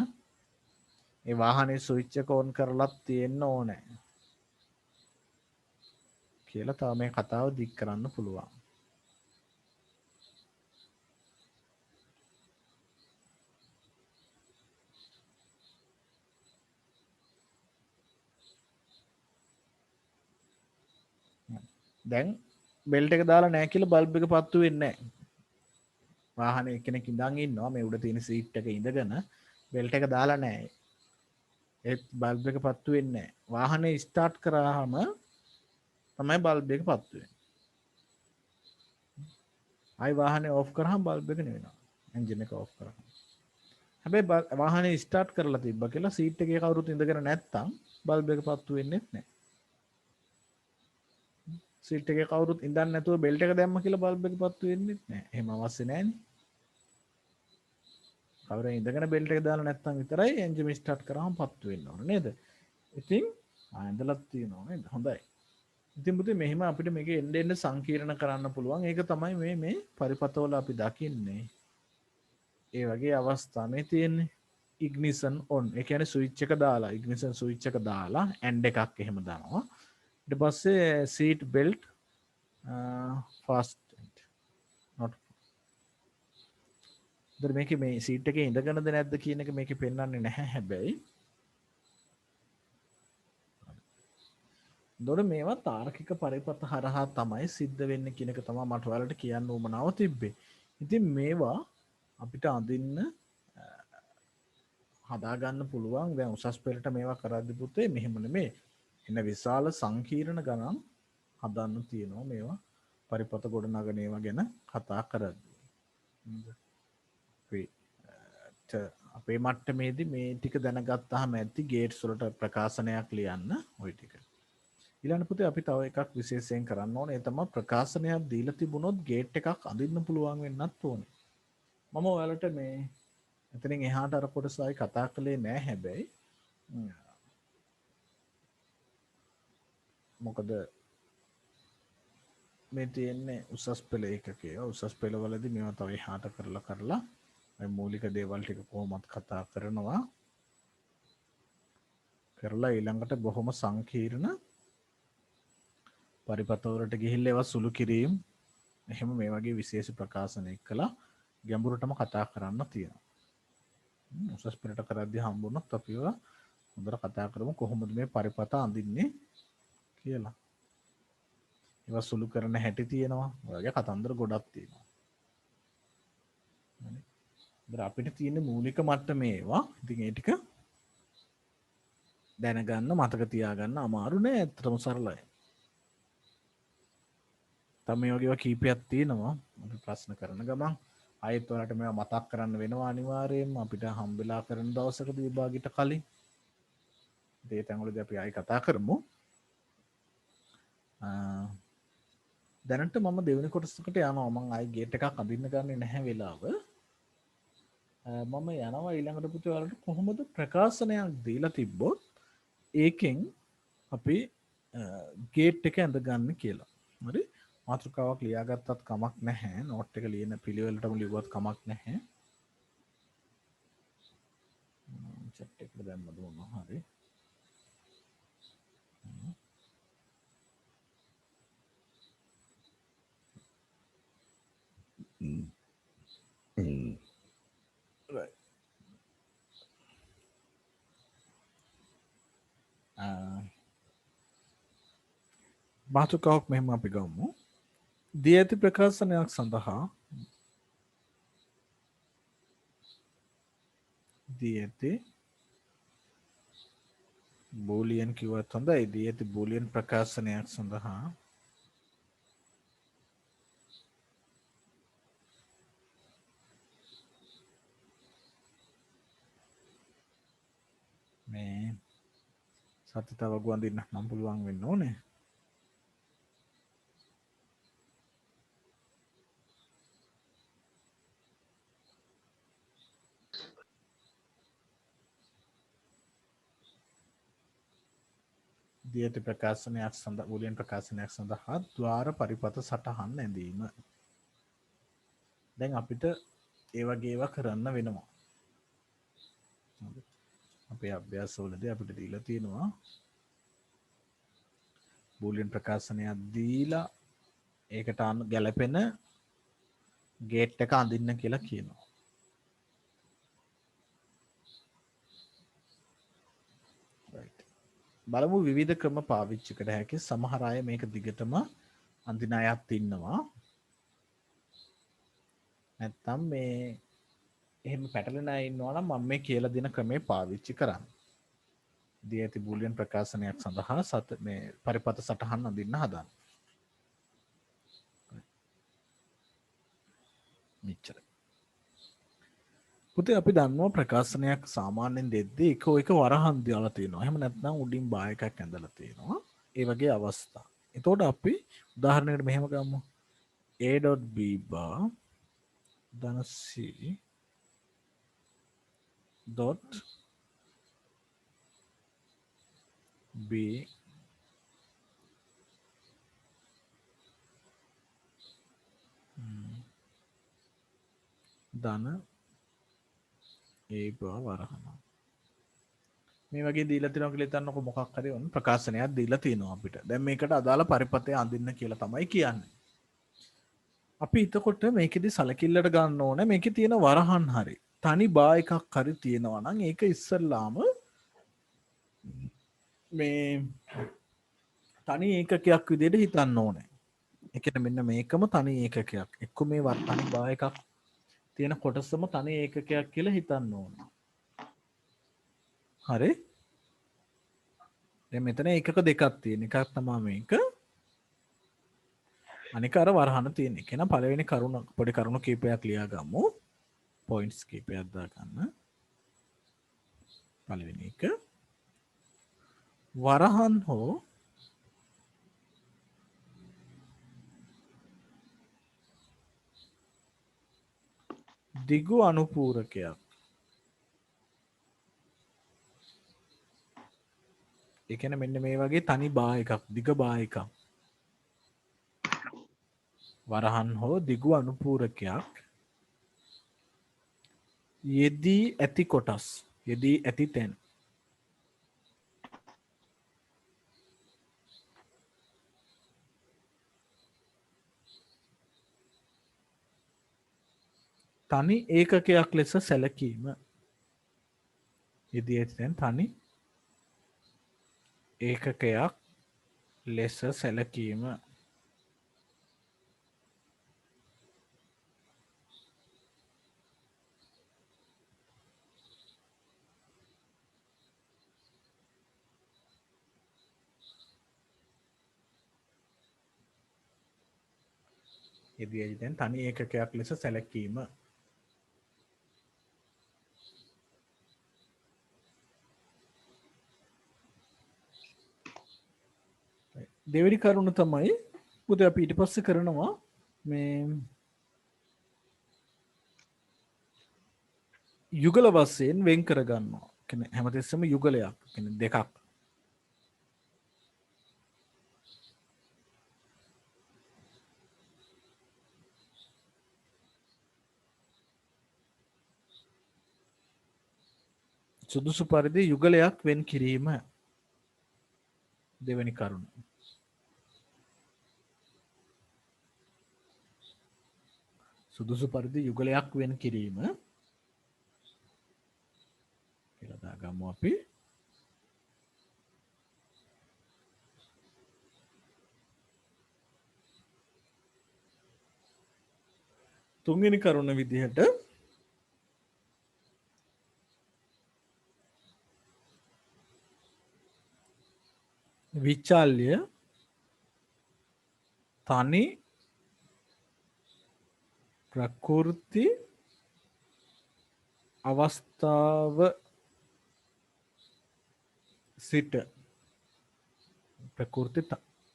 A: ඒ වාහනේ ස්විච් එක ඔන් කරලත් තියෙන්න ඕනේ කියලා තව මේ කතාව දික් කරන්න පුළුවන්. දැන් බෙල්ට් එක දාලා නැහැ කියලා බල්බ් එක පත්තු වෙන්නේ නැහැ. වාහනේ එක්කෙනෙක් ඉඳන් ඉන්නවා මේ උඩ තියෙන සීට් එක ඉඳගෙන බෙල්ට් එක දාලා නැහැ. ඒත් බල්බ් එක පත්තු වෙන්නේ නැහැ. වාහනේ ස්ටාර්ට් කරාම තමයි බල්බ් එක පත්තු වෙන්නේ. ආයි වාහනේ ඕෆ් කරාම බල්බ් එක නිවෙනවා. එන්ජින් එක ඕෆ් කරාම. හැබැයි වාහනේ ස්ටාර්ට් කරලා තිබ්බා කියලා සීට් එකේ කවුරුත් ඉඳගෙන නැත්තම් බල්බ් එක පත්තු වෙන්නේ නැහැ. සීට් එකේ කවුරුත් ඉඳන් නැතුව බෙල්ට් එක දැම්ම කියලා බල්බ් එක පත්තු වෙන්නේ නැහැ. එහෙම අවශ්‍ය නැහැනේ. කවුරු ඉඳගෙන බෙල්ට් එක දාලා නැත්තම් විතරයි එන්ජින් ස්ටාර්ට් කරාම පත්තු වෙන්න ඕන නේද? ඉතින් ඇඳලත් තියෙනවා නේද? හොඳයි. ඉතින් පුතේ මෙහෙම අපිට මේක එන්න එන්න සංකීර්ණ කරන්න පුළුවන්. ඒක තමයි මේ පරිපතවල අපි දකින්නේ. ඒ වගේ අවස්ථා මේ තියෙන්නේ. Ignition on. ඒ කියන්නේ ස්විච් එක දාලා ඉග්නිෂන් ස්විච් එක දාලා ඇන්ඩ් එකක් එහෙම දානවා. ඊට පස්සේ සීට් බෙල්ට් ෆාස්ට් not දර මේක මේ සීට් එකේ ඉඳගෙනද නැද්ද කියන එක මේකේ පෙන්වන්නේ නැහැ හැබැයි. දොර මේවා තාර්කික පරිපත හරහා තමයි සිද්ධ වෙන්නේ කියන එක තමයි මට ඔයාලට කියන්න උවමනාව තිබ්බේ. ඉතින් මේවා අපිට අඳින්න හදාගන්න පුළුවන්. දැන් උසස් පෙළට මේවා කරද්දි පුතේ මෙහෙම නෙමෙයි. එන විශාල සංකීර්ණ ගණන් හදන්න තියෙනවා මේවා පරිපත ගොඩනගන ඒවා ගැන කතා කරද්දී. අපේ මට්ටමේදී මේ ටික දැනගත්තාම ඇති ගේට්ස් වලට ප්‍රකාශනයක් ලියන්න ওই ටික. ඊළඟ පුතේ අපි තව එකක් විශේෂයෙන් කරන්න ඕනේ. ඒ තමයි ප්‍රකාශනයක් දීලා තිබුණොත් ගේට් එකක් අඳින්න පුළුවන් වෙන්නත් ඕනේ. මම ඔයාලට මේ එතනින් එහාට අර කොටස ආයි කතා කළේ නෑ හැබැයි. මොකද මේ තියෙන්නේ උසස් පෙළ ඒකකය. උසස් පෙළවලදී මේවා තව එහාට කරලා මේ මූලික දේවල් ටික කොහොමද කතා කරනවා. කරලා ඊළඟට බොහොම සංකීර්ණ පරිපතවලට ගිහිල්ලා ඒවා සුළු කිරීම එහෙම මේ වගේ විශේෂ ප්‍රකාශන එක්කලා ගැඹුරටම කතා කරන්න තියෙනවා. උසස් පෙළට කරද්දී හම්බුනොත් අපි ඒවා හොඳට කතා කරමු කොහොමද මේ පරිපත අඳින්නේ කියලා. ඒවා සුළු කරන හැටි තියෙනවා. ඔයගේ කතන්දර ගොඩක් තියෙනවා. හරි. අපිට තියෙන මූලික මට්ටමේ ඒවා. ඉතින් ඒ ටික දැනගන්න මතක තියාගන්න අමාරු නෑ. ඇත්තටම සරලයි. තම මේ වගේ කීපයක් තියෙනවා. අපි ප්‍රශ්න කරන ගමන් ආයෙත් ඔයාලට මේවා මතක් කරන්න වෙනවා අනිවාර්යයෙන්ම අපිට හම්බෙලා කරන දවසකදී විභාගයට කලින්. ඒ තැන්වලදී අපි ආයෙ කතා කරමු. දැනට මම දෙවෙනි කොටසකට යනවා. මම ආයෙ ගේට් එකක් අඳින්න ගන්නේ නැහැ වෙලාව. මම යනවා ඊළඟට පුතේ ඔයාලට කොහොමද ප්‍රකාශනයක් දීලා තිබ්බොත් ඒකෙන් අපි ගේට් එක ඇඳගන්න කියලා. හරි? මාතෘකාවක් ලියාගත්තත් කමක් නැහැ. නෝට් එක ලියන පිළිවෙලටම ලිව්වත් කමක් නැහැ. චැට් එකට දැම්මද මොනවා හරි. Right. මාතෘකාවක් මෙහෙම අපි ගමු. දී ඇති ප්‍රකාශනයක් සඳහා දී ඇති බූලියන් කිව්වත් හොඳයි. දී ඇති බූලියන් ප්‍රකාශනයක් සඳහා මේ සත්‍ය තව ගුවන්දින්න නම් පුළුවන් වෙන්න ඕනේ. දී ඇති ප්‍රකාශනයක් සඳහා බූලියන් ප්‍රකාශනයක් සඳහා ద్వාර පරිපත සටහන් ඇඳීම. දැන් අපිට ඒ වගේ ඒවා කරන්න වෙනවා. අපේ අභ්‍යාසවලදී අපිට දීලා තියෙනවා බූලියන් ප්‍රකාශනයක් දීලා ඒකට ගැලපෙන ගේට් එක අඳින්න කියලා කියනවා. බලමු විවිධ ක්‍රම පාවිච්චි කර හැකි. සමහර අය මේක දිගටම අඳින අයත් ඉන්නවා. නැත්තම් මේ එහෙම පැටලෙන අය ඉන්නවා නම් මම මේ කියලා දෙන ක්‍රමේ පාවිච්චි කරන්න. දී ඇති බූලියන් ප්‍රකාශනයක් සඳහා මේ පරිපත සටහන් අඳින්න හදන්න. මෙච්චරයි. පුතේ අපි දන්නවා ප්‍රකාශනයක් සාමාන්‍යයෙන් දෙද්දී එක වරහන් දාලා තියෙනවා. එහෙම නැත්නම් උඩින් බා එකක් ඇඳලා තියෙනවා. ඒ වගේ අවස්ථා. එතකොට අපි උදාහරණයකට මෙහෙම ගමු. a.b bar ධන c dot b ධන a bar වරහන. මේ වගේ දීලා තියෙනවා කියලා හිතන්නකො මොකක් හරි වුණ ප්‍රකාශනයක් දීලා තියෙනවා අපිට. දැන් මේකට අදාළ පරිපතය අඳින්න කියලා තමයි කියන්නේ. අපි එතකොට මේකෙදි සලකිල්ලට ගන්න ඕනේ මේකේ තියෙන වරහන් හරි තනි බා එකක් හරි තියෙනවා නම් ඒක ඉස්සල්ලාම මේ තනි ඒකකයක් විදිහට හිතන්න ඕනේ. ඒ කියන්නේ මෙන්න මේකම තනි ඒකකයක්. එක්ක මේ තනි බා එකක් තියෙන කොටසම තනි ඒකකයක් කියලා හිතන්න ඕනේ. හරි? දැන් මෙතන ඒකක දෙකක් තියෙන. එකක් තමයි මේක. අනික අර වරහන තියෙන එක. එහෙනම් පළවෙනි කරුණ පොඩි කරුණු කීපයක් ලියා ගමු. පොයින්ට්ස් කීපයක් දාගන්න. පළවෙනි එක වරහන් හෝ දිගු අනුපූරකයක් ඒ කියන්නේ මෙන්න මේ වගේ තනි බා එකක් දිග බා එකක් වරහන් හෝ දිගු අනුපූරකයක් යෙදී ඇති කොටස් යෙදී ඇති තැන් තනි ඒකකයක් ලෙස සැලකීම යෙදී ඇති තැන් තනි ඒකකයක් ලෙස සැලකීම යෙදී ඇති තැන් තනි ඒකකයක් ලෙස සැලකීම දෙවෙනි කරුණ තමයි පුතේ අපි ඊට පස්සේ කරනවා මේ යුගල වශයෙන් වෙන් කර ගන්නවා. කියන්නේ හැමතිස්සෙම යුගලයක්. කියන්නේ දෙකක්. සුදුසු පරිදි යුගලයක් වෙන් කිරීම දෙවෙනි කරුණ. සුදුසු පරිදි යුගලයක් වෙන් කිරීම කියලා දාගමු අපි. තුන්වෙනි කරුණ විදිහට විචල්්‍ය තනි ප්‍රකෘති අවස්ථාව සිට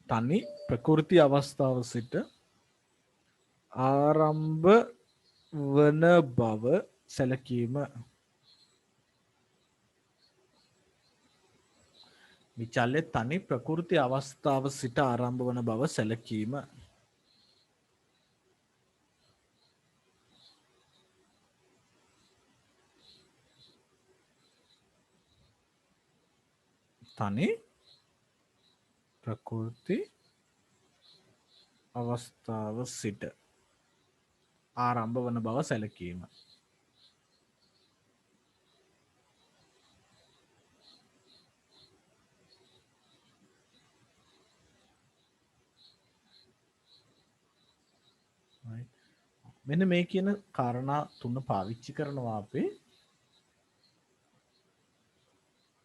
A: තනි ප්‍රකෘති අවස්ථාව සිට ආරම්භ වන බව සැලකීම විචල්්‍ය තනි ප්‍රකෘති අවස්ථාව සිට ආරම්භ වන බව සැලකීම තනි ප්‍රකෘති අවස්ථාව සිට ආරම්භ වන බව සැලකීම මෙන්න මේ කියන කාරණා තුන පාවිච්චි කරනවා අපේ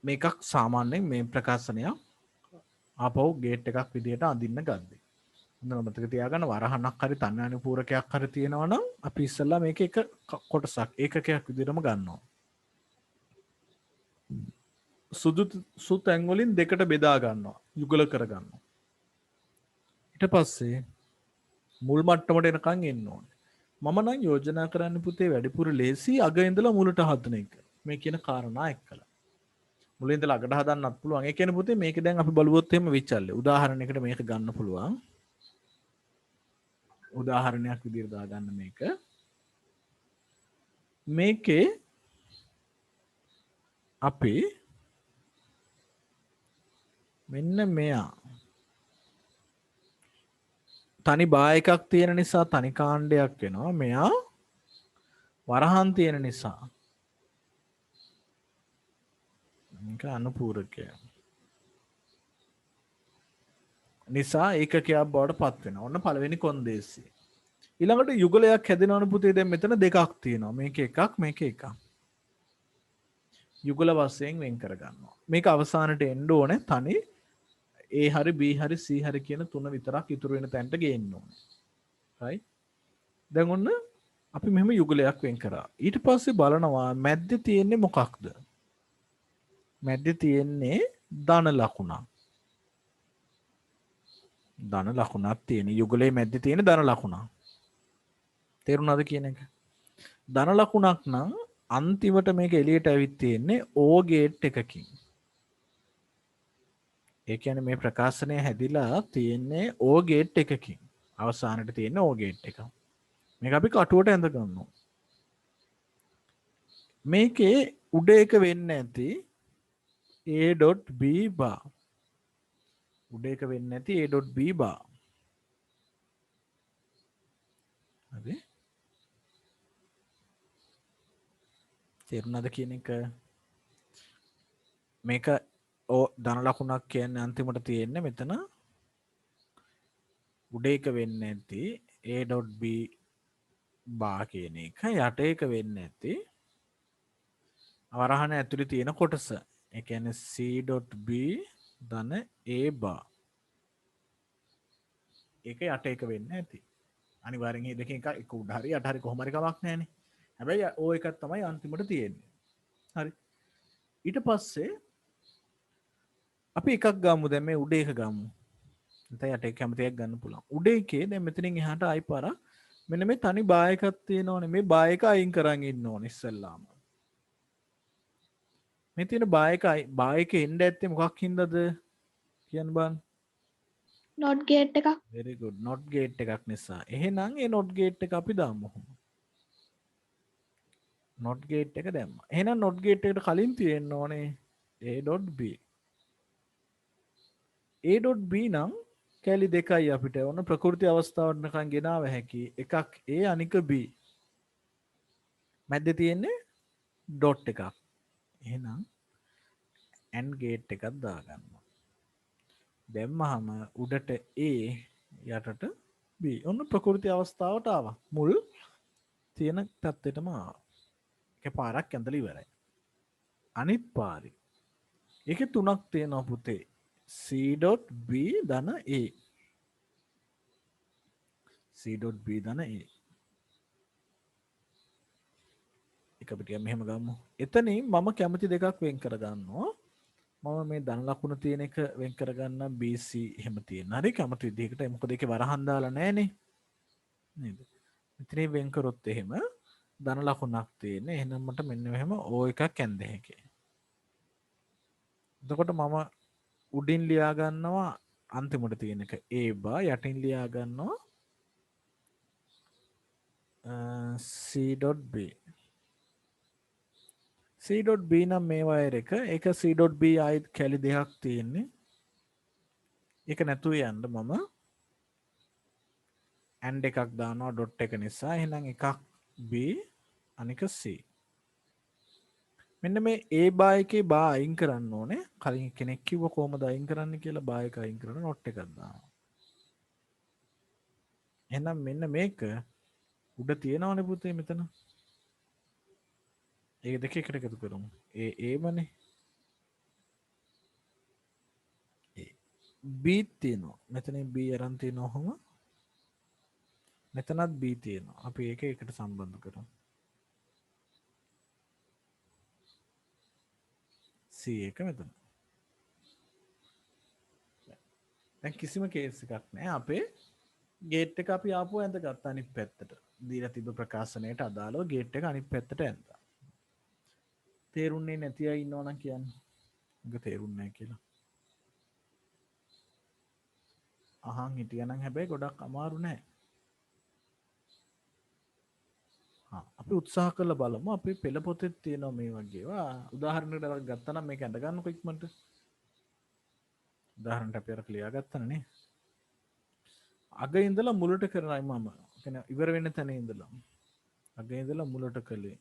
A: මේකක් සාමාන්‍යයෙන් මේ ප්‍රකාශනයක් ආපහු ගේට් එකක් විදියට අඳින්න ගද්දි. හොඳට මතක තියාගන්න වරහණක් හරි තන්නානි පූරකයක් හරි තියෙනවා නම් අපි ඉස්සෙල්ලා මේක එක කොටසක් ඒකකයක් විදියටම ගන්නවා. සුදු තැන් වලින් දෙකට බෙදා ගන්නවා. යුගල කර ගන්නවා. ඊට පස්සේ මුල් මට්ටමට එනකන් එන්න ඕනේ. මම නම් යෝජනා කරන්න පුතේ වැඩිපුර ලේසි අග ඉඳලා මුලට හදන එක. මේ කියන කාරණා එක්කලා. මුලින් ඉඳලා අගට හදන්නත් පුළුවන්. ඒ කියන්නේ පුතේ මේක දැන් අපි බලුවොත් එහෙම විචල්ලේ. උදාහරණයකට මේක ගන්න පුළුවන්. උදාහරණයක් විදිහට දාගන්න මේක. මේකේ අපි මෙන්න මෙයා තනි බා එකක් තියෙන නිසා තනි කාණ්ඩයක් වෙනවා. මෙයා වරහන් තියෙන නිසා මේක අනුපූරකය නිසා ඒකකයක් බවට පත් වෙනවා. ඔන්න පළවෙනි කොන්දේසි. ඊළඟට යුගලයක් හැදෙනවනේ පුතේ. දැන් මෙතන දෙකක් තියෙනවා. මේක එකක් මේක එකක්. යුගල වශයෙන් වෙන් කර ගන්නවා. මේක අවසානට එන්න ඕනේ තනි A හරි B හරි C හරි කියන තුන විතරක් ඉතුරු වෙන තැනට ගේන්න ඕනේ. right? දැන් ඔන්න අපි මෙහෙම යුගලයක් වෙන් කරා. ඊට පස්සේ බලනවා මැද්දේ තියෙන්නේ මොකක්ද? මැද්දේ තියෙන්නේ ධන ලකුණක්. ධන ලකුණක් තියෙන යුගලයේ මැද්දේ තියෙන ධන ලකුණක්. තේරුණාද කියන එක? ධන ලකුණක් නම් අන්තිමට මේක එළියට ඇවිත් තියෙන්නේ O ගේට් එකකින්. ඒ කියන්නේ මේ ප්‍රකාශනය හැදිලා තියෙන්නේ O ගේට් එකකින්. අවසානයේ තියෙන්නේ O ගේට් එක. මේක අපි කටුවට ඇඳ ගන්නවා. මේකේ උඩ එක වෙන්නේ නැති A.B bar. උඩ එක වෙන්නේ නැති A.B bar. හරි. තේරුණාද කියන එක? මේක ධන ලකුණක් කියන්නේ අන්තිමට තියෙන්නේ මෙතන උඩ එක වෙන්නේ නැති A.B bar කියන එක. යට එක වෙන්නේ නැති වරහන ඇතුලේ තියෙන කොටස. ඒ කියන්නේ C.B ධන A bar. ඒක යට එක වෙන්නේ නැති. අනිවාර්යෙන් මේ දෙකෙන් එක උඩ හරි යට හරි කොහොම හරි කමක් නැහැනේ. හැබැයි O එකක් තමයි අන්තිමට තියෙන්නේ. හරි. ඊට පස්සේ අපි එකක් ගමු. දැන් මේ උඩ එක ගමු. නැත්නම් යට එක කැමති එකක් ගන්න පුළුවන්. උඩ එකේ දැන් මෙතනින් එහාට ආයි පාරක් මෙන්න මේ තනි බා එකක් තියෙනවනේ. මේ බා එක අයින් කරන් ඉන්න ඕනේ ඉස්සෙල්ලාම. මේ තියෙන බා එක එන්න ඇත්තේ මොකක් හින්දාද කියන්න බලන්න.
B: not gate එකක්.
A: very good. not gate එකක් නිසා. එහෙනම් ඒ not gate එක අපි දාමු. not gate එක දැම්මා. එහෙනම් not gate එකට කලින් තියෙන්න ඕනේ A.B. A.B නම් කැලි දෙකයි අපිට ඕන ප්‍රකෘති අවස්ථාවට නිකන් ගෙනාව හැකි. එකක් A අනික B. මැද්දේ තියෙන්නේ ඩොට් එකක්. එහෙනම් AND gate එකක් දාගන්නවා. දැම්මහම උඩට A යටට B. ඔන්න ප්‍රකෘති අවස්ථාවට ආවා. මුල් තියෙන තත්ත්වෙටම ආවා. එක පාරක් ඇඳලා ඉවරයි. අනිත් පාරේ ඒකේ තුනක් තියෙනවා පුතේ. C.B ධන A. C.B ධන A. එක පිටියක් මෙහෙම ගමු. එතනින් මම කැමති දෙකක් වෙන් කර ගන්නවා. මම මේ ධන ලකුණ තියෙන එක වෙන් කර ගන්න BC එහෙම තියෙන. හරි කැමති විදිහකට. මොකද ඒකේ වරහන් දාලා නැහනේ. නේද? මෙතනින් වෙන් කරොත් එහෙම ධන ලකුණක් තියෙන. එහෙනම් මට මෙන්න මෙහෙම O එකක් ඇඳ හැකියි. එතකොට මම උඩින් ලියා ගන්නවා අන්තිමට තියෙන එක A bar යටින් ලියා ගන්නවා C.B. C.B නම් මේ වයර් එක. ඒක C.B ආයි කැලි දෙකක් තියෙන්නේ. ඒක නැතුව යන්න මම AND එකක් දානවා ඩොට් එක නිසා. එහෙනම් එකක් B අනික C. මෙන්න මේ A bar එකේ බා අයින් කරන්න ඕනේ. කලින් කෙනෙක් කිව්ව කොහමද අයින් කරන්න කියලා. බා එක අයින් කරන නොට් එකක් දානවා. එහෙනම් මෙන්න මේක උඩ තියෙනවනේ පුතේ මෙතන. ඒක දෙක එකට එකතු කරමු. ඒමනේ. B තියෙනවා. මෙතන B අරන් තියෙනවා ඔහොම. මෙතනත් B තියෙනවා. අපි ඒක එකට සම්බන්ධ කරමු. C එක මෙතන. දැන් කිසිම කේස් එකක් නැහැ. අපේ ගේට් එක අපි ආපුව ඇඳගත්තා අනිත් පැත්තට. දීලා තිබ්බ ප්‍රකාශනයට අදාළව ගේට් එක අනිත් පැත්තට ඇඳලා. තේරුන්නේ නැති අය ඉන්නවනම් කියන්න. ඒක තේරුන්නේ නැහැ කියලා. අහන් හිටියනම් හැබැයි ගොඩක් අමාරු නෑ. අපි උත්සාහ කරලා බලමු. අපි පෙළ පොතේ තියෙනවා මේ වගේ ඒවා. උදාහරණයකට අරන් ගත්තා නම් මේක අඳ ගන්නකො ඉක්මනට. උදාහරණයක් අපි අර ක්ලියර් ගත්තා නේ. අග ඉඳලා මුලට කරනයි මම. කියන්නේ ඉවර වෙන තැන ඉඳලා. අග ඉඳලා මුලට කළේ.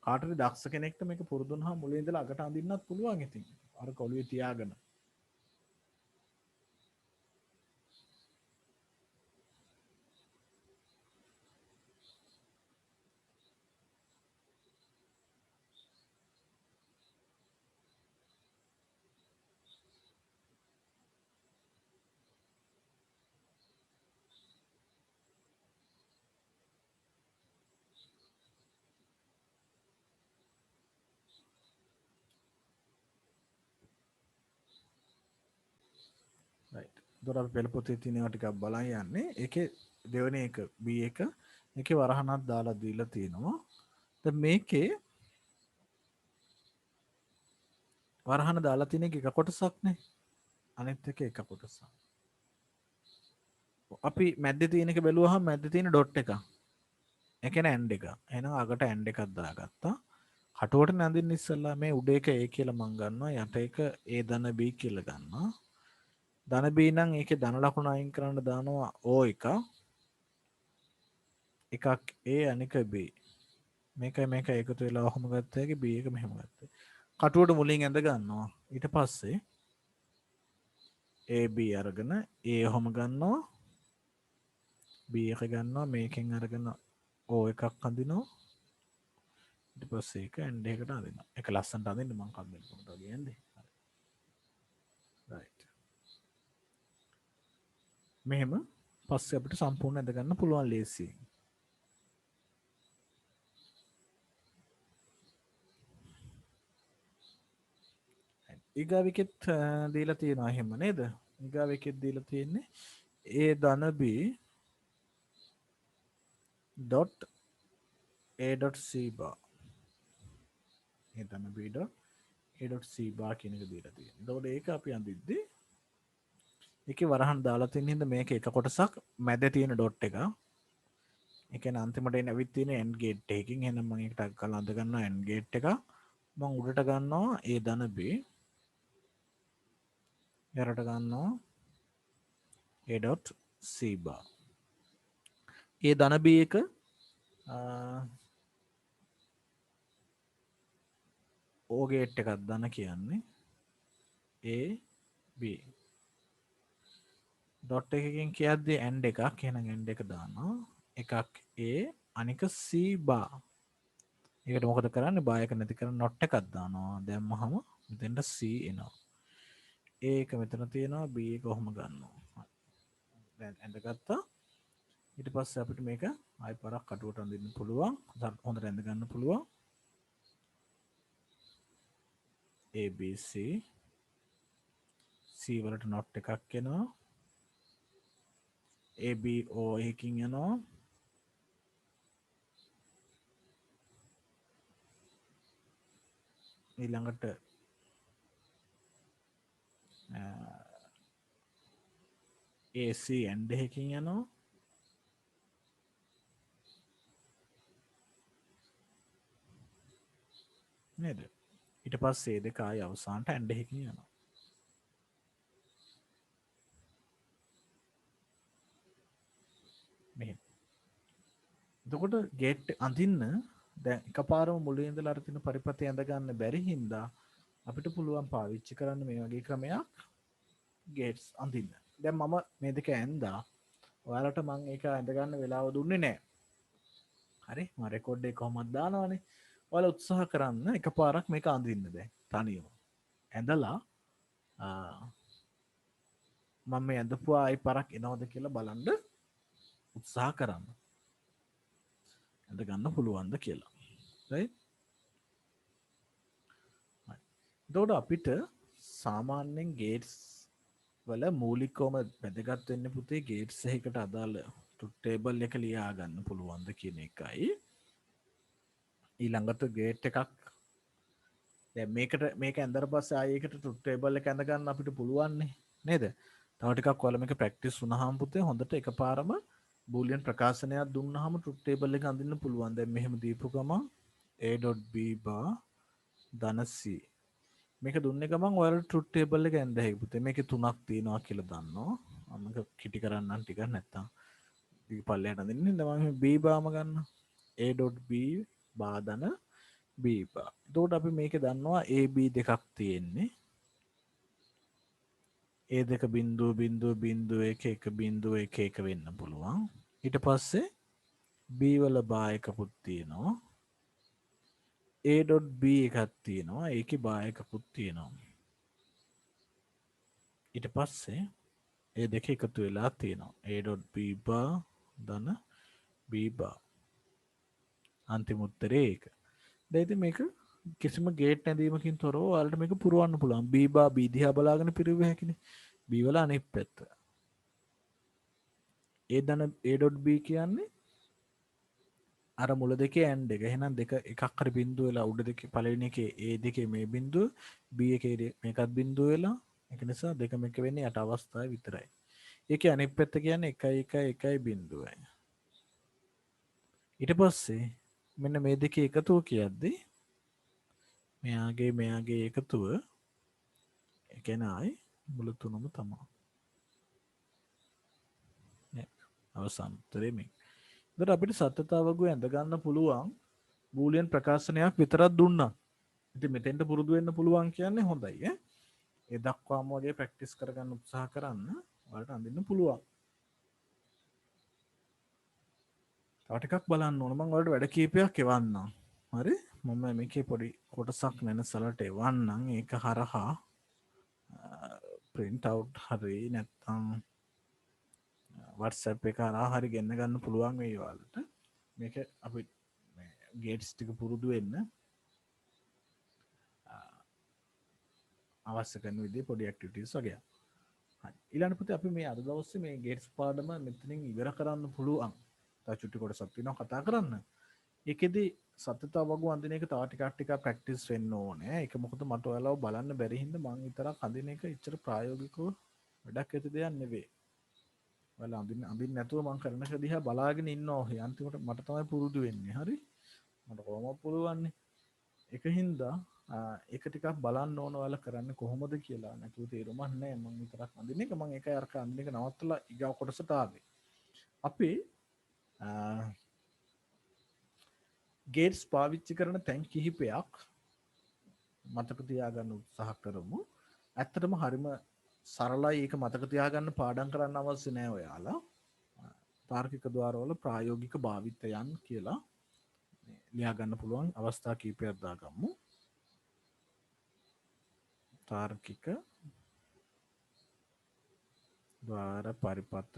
A: කාටරි දක්ෂ කෙනෙක්ට මේක පුරුදු වුණාම මුලින් ඉඳලා අගට අඳින්නත් පුළුවන් ඉතින්. අර කොළුවේ තියාගෙන. දොර පෙළ පොතේ තියෙනවා ටිකක් බලන් යන්නේ. ඒකේ දෙවෙනි එක B1 ඒකේ වරහනක් දාලා දීලා තියෙනවා. දැන් මේකේ වරහන දාලා තියෙන එක කොටසක් නේ. අනිත් එක කොටසක්. අපි මැද්දේ තියෙන එක බැලුවහම මැද්දේ තියෙන ඩොට් එක. ඒ කියන්නේ ඇන්ඩ් එක. එහෙනම් අගට ඇන්ඩ් එකක් දාගත්තා. කටුවට නැඳින්න ඉස්සෙල්ලා මේ උඩ එක A කියලා මම ගන්නවා. යට එක A ධන B කියලා ගන්නවා. ධන B නම් ඒකේ ධන ලකුණ අයින් කරන්න දානවා O එක. එකක් A අනික B. මේක එකතු වෙලා ඔහොම ගත්ත හැකි B එක මෙහෙම ගත්තා. කටුවට මුලින් ඇඳ ගන්නවා. ඊට පස්සේ AB අරගෙන A ඔහොම ගන්නවා. B එක ගන්නවා. මේකෙන් අරගෙන O එකක් අඳිනවා. ඊට පස්සේ ඒක ඇන්ඩ් එකකට අඳිනවා. ඒක ලස්සනට අඳින්න මම කම්මැලි වුණා වගේ ඇන්දේ. right. මෙහෙම පස්සේ අපිට සම්පූර්ණ ඇඳ ගන්න පුළුවන් ලේසියෙන්. ඊගාවිකෙත් දීලා තියෙනවා එහෙම නේද? ඊගාවිකෙත් දීලා තියෙන්නේ A ධන B dot A dot C bar. A ධන B dot A dot C bar කියන එක දීලා තියෙනවා. එතකොට ඒක අපි අඳිද්දී ඒකේ වරහන් දාලා තියෙන හින්දා මේක එක කොටසක් මැද තියෙන ඩොට් එක. ඒ කියන්නේ අන්තිමට එන ඇවිත් තියෙන end gate එකකින් එහෙනම් මම ඒකට ටග් කරලා අඳ ගන්නවා end gate එක. මම උඩට ගන්නවා A ධන B. යරට ගන්නවා A dot C bar. ඒ ධන B එක O gate එකක් ධන කියන්නේ A B. ඩොට් එකකින් කියද්දී end එකක් එහෙනම් end එක දානවා. එකක් A අනික C bar. ඒකට මොකද කරන්නේ? bar එක නැති කරන් not එකක් දානවා. දැම්මහම මෙතෙන්ට C එනවා. A එක මෙතන තියෙනවා B එක කොහොම ගන්නවා. දැන් ඇඳගත්තා. ඊට පස්සේ අපිට මේක ආයි පාරක් කටුවට අඳින්න පුළුවන්. හොඳට ඇඳ ගන්න පුළුවන්. ABC C වලට not එකක් එනවා. ABO එකකින් යනවා. ඊළඟට AC end එකකින් යනවා. නේද? ඊට පස්සේ දෙක ආයි අවසානට end එකකින් යනවා. මෙහෙම. එතකොට ගේට් අඳින්න දැන් එකපාරම මුලින් ඉඳලා අර තියෙන පරිපතේ ඇඳ ගන්න බැරි හින්දා අපිට පුළුවන් පාවිච්චි කරන්න මේ වගේ ක්‍රමයක් ගේට්ස් අඳින්න. දැන් මම මේ දෙක ඇඳා. ඔයාලට මම ඒක ඇඳ ගන්න වෙලාව දුන්නේ නැහැ. හරි මම රෙකෝඩ් එක කොහොමද දානවනේ. ඔයාලා උත්සාහ කරන්න එකපාරක් මේක අඳින්න දැන් තනියම. ඇඳලා මම මේ ඇඳපු ආයි පරක් එනවද කියලා බලන්න උත්සාහ කරන්න. ඇඳ ගන්න පුළුවන්ද කියලා. right? එතකොට අපිට සාමාන්‍යයෙන් ගේට්ස් වල මූලිකවම වැදගත් වෙන්නේ පුතේ ගේට්ස් එකකට අදාළ ට්‍රුත් ටේබල් එක ලියා ගන්න පුළුවන්ද කියන එකයි. ඊළඟට ගේට් එකක් දැන් මේක ඇඳලා පස්සේ ආයෙ ඒකට ට්‍රුත් ටේබල් එක ඇඳ ගන්න අපිට පුළුවන් නේද? තව ටිකක් ඔයාලා මේක ප්‍රැක්ටිස් වුණාම පුතේ හොඳට එකපාරම බූලියන් ප්‍රකාශනයක් දුන්නාම ට්‍රුත් ටේබල් එක අඳින්න පුළුවන්. දැන් මෙහෙම දීපු ගමන් a.b bar ධන c මේක දුන්නේ ගමන් ඔයාලට ට්‍රුත් ටේබල් එක ඇඳ හැකියි පුතේ. මේකේ තුනක් තියෙනවා කියලා දන්නවා. මම මේක කිටි කරන්නම් ටිකක් නැත්තම් ඊ පල්ලෙහාට අඳින්න. දැන් මම b බාම ගන්න. a.b බා ධන b බා. එතකොට අපි මේකේ දන්නවා ab දෙකක් තියෙන්නේ. ඒ දෙක බිංදුව බිංදුව බිංදුව එක එක බිංදුව එක එක වෙන්න පුළුවන්. ඊට පස්සේ b වල බා එකකුත් තියෙනවා. a.b එකක් තියෙනවා. ඒකේ බා එකකුත් තියෙනවා. ඊට පස්සේ ඒ දෙක එකතු වෙලා තියෙනවා. a.b බා ධන b බා. අන්තිම උත්තරේ ඒක. දැන් ඉතින් මේක කිසිම ගේට් නැදීමකින් තොරව ඔයාලට මේක පුරවන්න පුළුවන්. b බා b දිහා බලාගෙන පිරුවේ හැකිනේ. b වල අනිත් පැත්ත. a ධන a.b කියන්නේ අර මුල දෙකේ ඇන්ඩ් එක. එහෙනම් දෙක එකක් හරි බිංදුව වෙලා උඩ දෙකේ පළවෙනි එකේ a දෙකේ මේ බිංදුව b එකේ මේකත් බිංදුව වෙලා ඒක නිසා දෙකම එක වෙන්නේ යට අවස්ථාවේ විතරයි. ඒකේ අනිත් පැත්ත කියන්නේ 1 1 1 බිංදුවයි. ඊට පස්සේ මෙන්න මේ දෙකේ එකතුව කියද්දි මෙයාගේ එකතුව ඒ කියන්නේ ආයි මුල තුනම තමයි. නේ අවසන් උත්තරේ මේ. ඒකට අපිට සත්‍යතාවගුව ඇඳ ගන්න පුළුවන් බූලියන් ප්‍රකාශනයක් විතරක් දුන්නා. ඉතින් මෙතෙන්ට පුරුදු වෙන්න පුළුවන් කියන්නේ හොඳයි ඈ. ඒ දක්වාම වගේ ප්‍රැක්ටිස් කරගන්න උත්සාහ කරන්න ඔයාලට අඳින්න පුළුවන්. තව ටිකක් බලන්න ඕන. මම ඔයාලට වැඩ කීපයක් එවන්නම්. හරි? මම මේකේ පොඩි කොටසක් වෙනසලට එවන්නම්. ඒක හරහා print out හරි නැත්නම් WhatsApp එක හරහා හරි ගෙන්න ගන්න පුළුවන් මේ ඔයාලට. මේක අපි ගේට්ස් ටික පුරුදු වෙන්න අවශ්‍ය කරන විදිහේ පොඩි ඇක්ටිවිටීස් වගේ. හරි. ඊළඟ පුතේ අපි මේ අද දවසේ මේ ගේට්ස් පාඩම මෙතනින් ඉවර කරන්න පුළුවන්. තව චුටි කොටසක් තියෙනවා කතා කරන්න. ඒකෙදි සත්‍යතාව වගු අඳින එක තව ටිකක් ප්‍රැක්ටිස් වෙන්න ඕනේ. ඒක මොකද මට ඔයාලව බලන්න බැරි හින්දා මං විතරක් අඳින එක ඉච්චර ප්‍රායෝගිකව වැඩක් ඇති දෙයක් නෙවෙයි. ඔයාලා අඳින්න නැතුව මං කරන එක දිහා බලාගෙන ඉන්නවා. ඔහේ අන්තිමට මට තමයි පුරුදු වෙන්නේ. හරි? මට කොහොමද පුළුවන්නේ? ඒකින්ද ඒක ටිකක් බලන්න ඕන ඔයාලා කරන්නේ කොහොමද කියලා. නැතුව තේරුමක් නැහැ. මං විතරක් අඳින එක මං ඒකයි අරක අඳින එක නවත්තලා ඊගා කොටසට ආවේ. අපි ගේට්ස් පාවිච්චි කරන තැන් කිහිපයක් මතක තියාගන්න උත්සාහ කරමු. ඇත්තටම හරිම සරලයි ඒක මතක තියාගන්න පාඩම් කරන්න අවශ්‍ය නැහැ ඔයාලා. තාර්කික ద్వාරවල ප්‍රායෝගික භාවිතයන් කියලා ලියා ගන්න පුළුවන් අවස්ථා කිහිපයක් දාගමු. තාර්කික ద్వාර පරිපත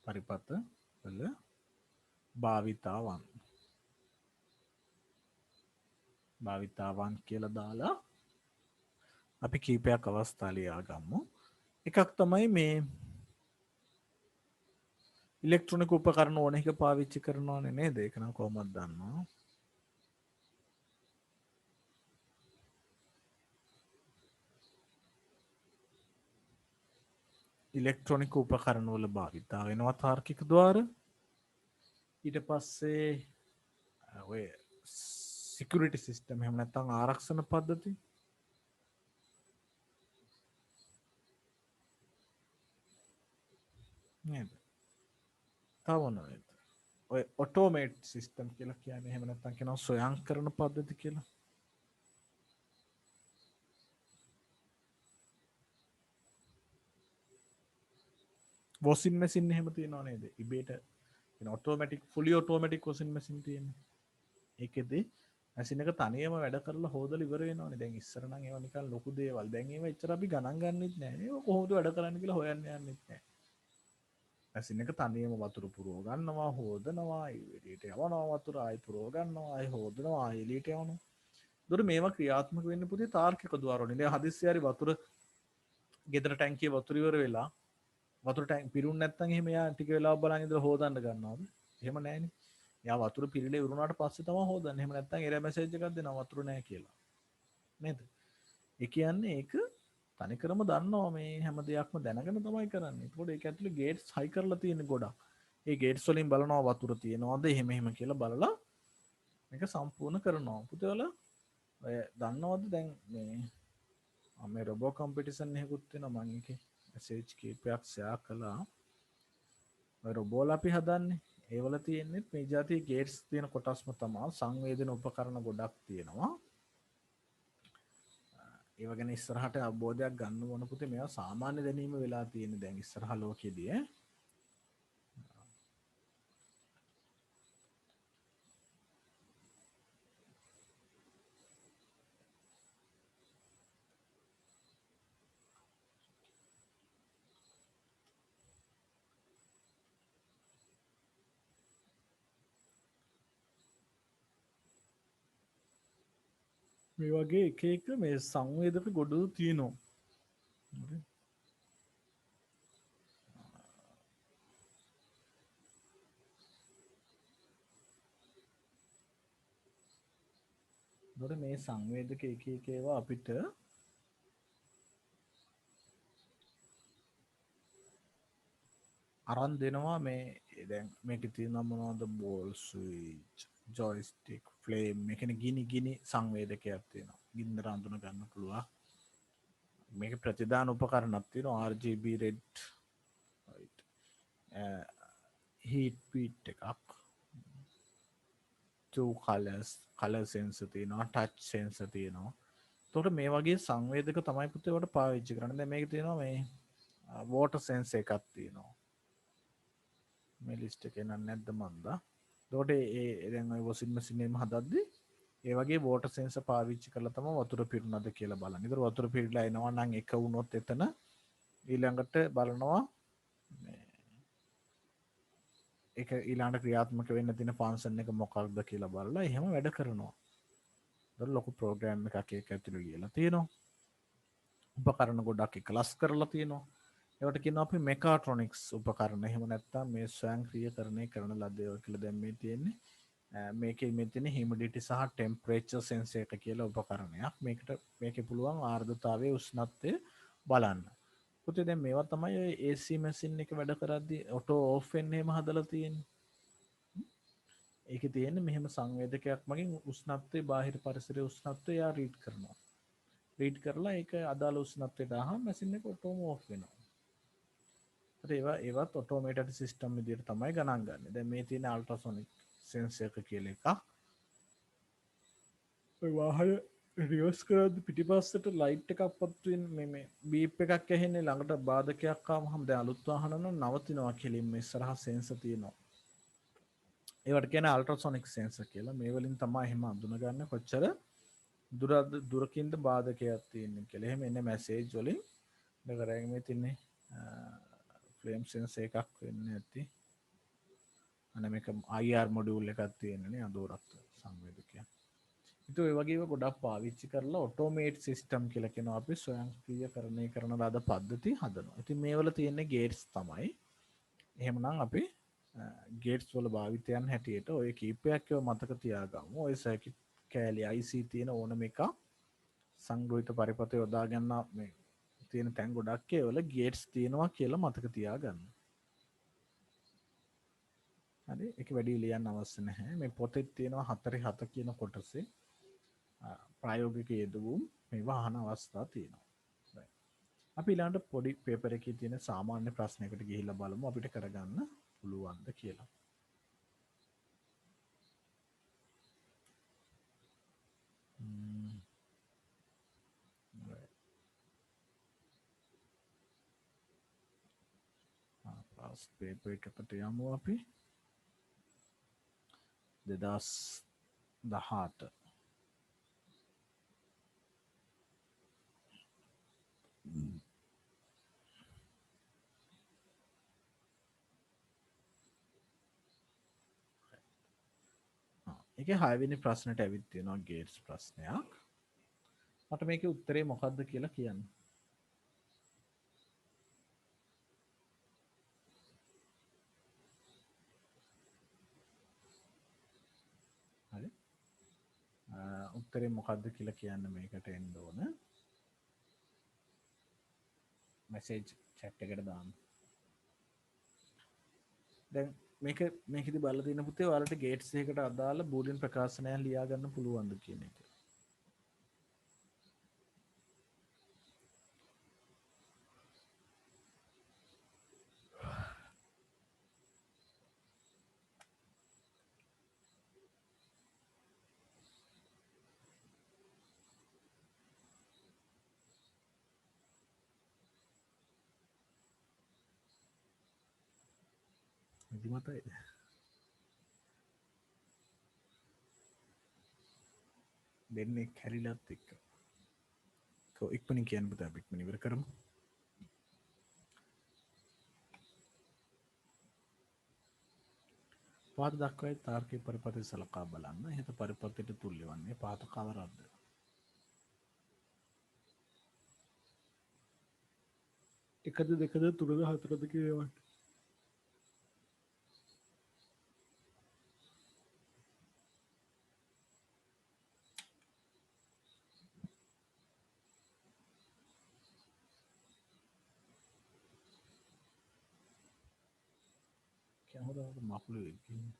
A: පරිපත වල භාවිතාවන් කියලා දාලා අපි කීපයක් අවස්ථා ලියා ගමු. එකක් තමයි මේ ඉලෙක්ට්‍රොනික උපකරණ ඕන එක පාවිච්චි කරනවානේ නේද? ඒක නම් කොහොමද දන්නවා? ඉලෙක්ට්‍රොනික උපකරණ වල භාවිතා වෙනවා තාර්කික ద్వාර. ඊට පස්සේ ඔය සිකියුරිටි සිස්ටම් එහෙම නැත්නම් ආරක්ෂණ පද්ධති නේද? තව මොනවද? ඔය ඔටෝමේට් සිස්ටම් කියලා කියන්නේ එහෙම නැත්නම් කියනවා ස්වයංකරණ පද්ධති කියලා. වොසින් මැසින් එහෙම තියෙනවා නේද? ඉබේට කියන ඔටෝමැටික් ෆුලි ඔටෝමැටික් වොසින් මැසින් තියෙන්නේ. ඒකෙදි මැෂින් එක තනියම වැඩ කරලා හොදලා ඉවර වෙනවනේ. දැන් ඉස්සර නම් ඒවා නිකන් ලොකු දේවල්. දැන් ඒවා එච්චර අපි ගණන් ගන්නෙත් නැහැ. ඒවා කොහොමද වැඩ කරන්නේ කියලා හොයන්න යන්නෙත් නැහැ. මැෂින් එක තනියම වතුර පුරව ගන්නවා, හොදනවා, එළියට යවනවා වතුර, ආයි පුරව ගන්නවා, ආයි හොදනවා, ආයි එළියට යවනවා. ඒතකොට මේවා ක්‍රියාත්මක වෙන්නේ පුතේ තාර්කික ద్వාර වලින්. දැන් හදිස්සිය හරි වතුර ගෙදර ටැංකියේ වතුර ඉවර වෙලා වතුර ටැංක් පිරුන්නේ නැත්නම් එහෙම යා ටික වෙලාවක් බලන් ඉඳලා හොදන්න ගන්නවද? එහෙම නැහැනේ. යා වතුර පිරීලා ඉවරුනාට පස්සේ තමයි හොදන්නේ. එහෙම නැත්නම් එරර් මැසේජ් එකක් දෙනවා වතුර නැහැ කියලා. නේද? ඒ කියන්නේ ඒක තනිකරම දන්නවා මේ හැම දෙයක්ම දැනගෙන තමයි කරන්නේ. ඒකෝට ඒක ඇතුලේ ගේට්ස් හයි කරලා තියෙන ගොඩක්. ඒ ගේට්ස් වලින් බලනවා වතුර තියෙනවද එහෙම එහෙම කියලා බලලා මේක සම්පූර්ණ කරනවා. පුතේවල ඔය දන්නවද දැන් මේ රොබෝ කම්පිටිෂන් එකකුත් වෙනවා මම එකේ මැසේජ් කීපයක් ෂෙයා කළා. ඔය රොබෝලා අපි හදන්නේ ඒවල තියෙන්නේ මේ જાතිය ගේට්ස් තියෙන කොටස්ම තමයි සංවේදන උපකරණ ගොඩක් තියෙනවා. ඒව ගැන ඉස්සරහට අවබෝධයක් ගන්න ඕන පුතේ. මේවා සාමාන්‍ය දැනීම වෙලා තියෙන දැන් ඉස්සරහ ලෝකෙදී මේ වගේ එක එක මේ සංවේදක ගොඩ තියෙනවා. එතකොට මේ සංවේදක එක එක ඒවා අපිට අරන් දෙනවා මේ දැන් මේකේ තියෙනවා මොනවද බෝල් ස්විච් ජොයිස්ටික් ෆ්ලේම් මේකනේ ගිනි සංවේදකයක් තියෙනවා. ගින්දර අඳුන ගන්න පුළුවන්. මේක ප්‍රතිදාන උපකරණක් තියෙනවා RGB red right heat beat එකක් two color sensor තියෙනවා touch sensor තියෙනවා. එතකොට මේ වගේ සංවේදක තමයි පුතේ වලට පාවිච්චි කරන්නේ. දැන් මේක තියෙනවා මේ water sensor එකක් තියෙනවා. මේ ලිස්ට් එකේ නම් නැද්ද මන්දා. එතකොට ඒ දැන් ඔය වොෂින් මැෂින් එකම හදද්දි ඒ වගේ water sensor පාවිච්චි කරලා තමයි වතුර පිරුණාද කියලා බලන්නේ. ඒතර වතුර පිරීලා එනවා නම් එක වුණොත් එතන ඊළඟට බලනවා මේ ඒක ඊළඟට ක්‍රියාත්මක වෙන්න තියෙන ෆන්ක්ෂන් එක මොකක්ද කියලා බලලා එහෙම වැඩ කරනවා. ඒතර ලොකු ප්‍රෝග්‍රෑම් එකක් ඒක ඇතුළේ ලියලා තියෙනවා. උපකරණ ගොඩක් එකලස් කරලා තියෙනවා. ඒවට කියනවා අපි මෙකාට්‍රොනික්ස් උපකරණ. එහෙම නැත්නම් මේ ස්වයංක්‍රීයකරණය කරන ලද ඒවා කියලා දැන් මේ තියෙන්නේ. මේකේ මේ තියෙන හියුමිඩිටි සහ ටෙම්පරේචර් සෙන්සර් එක කියලා උපකරණයක්. මේකේ පුළුවන් ආර්ද්‍රතාවයේ උෂ්ණත්වය බලන්න. පුතේ දැන් මේවා තමයි ඔය AC මැෂින් එක වැඩ කරද්දී ඔටෝ ඕෆ් වෙන්න එහෙම හදලා තියෙන්නේ. ඒකේ තියෙන්නේ මෙහෙම සංවේදකයක් මගින් උෂ්ණත්වයේ බාහිර පරිසරයේ උෂ්ණත්වය යා රීඩ් කරනවා. රීඩ් කරලා ඒක අදාළ උෂ්ණත්වයට ආවම මැෂින් එක ඔටෝම ඕෆ් වෙනවා. ඒවත් ඔටෝමේටඩ් සිස්ටම් විදිහට තමයි ගණන් ගන්න. දැන් මේ තියෙන අල්ට්‍රාසොනික් සෙන්සර් එක කියලා එකක්. ඔය වාහන රිවර්ස් කරද්දි පිටිපස්සට ලයිට් එකක් පත් වෙන මේ බීප් එකක් ඇහෙන්නේ ළඟට බාධකයක් ආවම දැන් අලුත් வாහන නම් නවතිනවා කෙලින්ම ඉස්සරහා සෙන්සර් තියෙනවා. ඒවට කියන්නේ අල්ට්‍රාසොනික් සෙන්සර් කියලා. මේ වලින් තමයි එහෙම අඳුනගන්නේ කොච්චර දුරකින්ද බාධකයක් තියෙන්නේ කියලා. එහෙම එන්නේ මැසේජ් වලින්. දෙකරගෙන මේ තින්නේ ෆ්ලේම් සෙන්සර් එකක් වෙන්නේ නැති. අනේ මේක IR මොඩියුල් එකක් තියෙනනේ අදෝරක්ත සංවේදකයක්. ඉතින් ඔය වගේව ගොඩක් පාවිච්චි කරලා ඔටෝමේට් සිස්ටම් කියලා කියනවා අපි ස්වයංක්‍රීයකරණය කරන ලද පද්ධති හදනවා. ඉතින් මේවල තියෙන්නේ ගේට්ස් තමයි. එහෙමනම් අපි ගේට්ස් වල භාවිතයන් හැටියට ඔය කීපයක් ඒවා මතක තියාගමු. ඔය සර්කිට් කෑලි IC තියෙන ඕනම එක සංග්‍රහිත පරිපථය යොදා ගන්න මේ තියෙන තැන් ගොඩක් ඒවල ගේට්ස් තියෙනවා කියලා මතක තියාගන්න. හරි ඒක වැඩි ලියන්න අවශ්‍ය නැහැ. මේ පොතේ තියෙනවා 4/7 කියන කොටසේ ප්‍රායෝගික යෙදවුම් මේ වහන අවස්ථා තියෙනවා. අපි ඊළඟට පොඩි පේපර් එකේ තියෙන සාමාන්‍ය ප්‍රශ්නයකට ගිහිල්ලා බලමු අපිට කරගන්න පුළුවන්ද කියලා. past paper එකට යමු අපි 2018 ඒක 6 වෙනි ප්‍රශ්නට ඇවිත් තියෙනවා ගේට්ස් ප්‍රශ්නයක් මට මේකේ උත්තරේ මොකක්ද කියලා කියන්න හරි උත්තරේ මොකක්ද කියලා කියන්න මේකට එන්න ඕන මැසේජ් chat එකට දාන්න දැන් මේකෙදි බලලා තියෙන පුතේ ඔයාලට ගේට්ස් එකකට අදාළ බූලියන් ප්‍රකාශනයන් ලියා ගන්න පුළුවන්ද කියන එක නිදිමතයිද දෙන්නේ කැරිලත් එක්ක ඉක්මනින් කියන්න පුතා අපි ඉක්මනින් ඉවර කරමු පාත දක්වයි තාර්කික පරිපථය සලකා බලන්න ඉහත පරිපථයට තුල්‍ය වන්නේ පාත කවරක්ද එකද දෙකද තුනද හතරද කියවන්න කියහොද මකුළු වෙන්නේ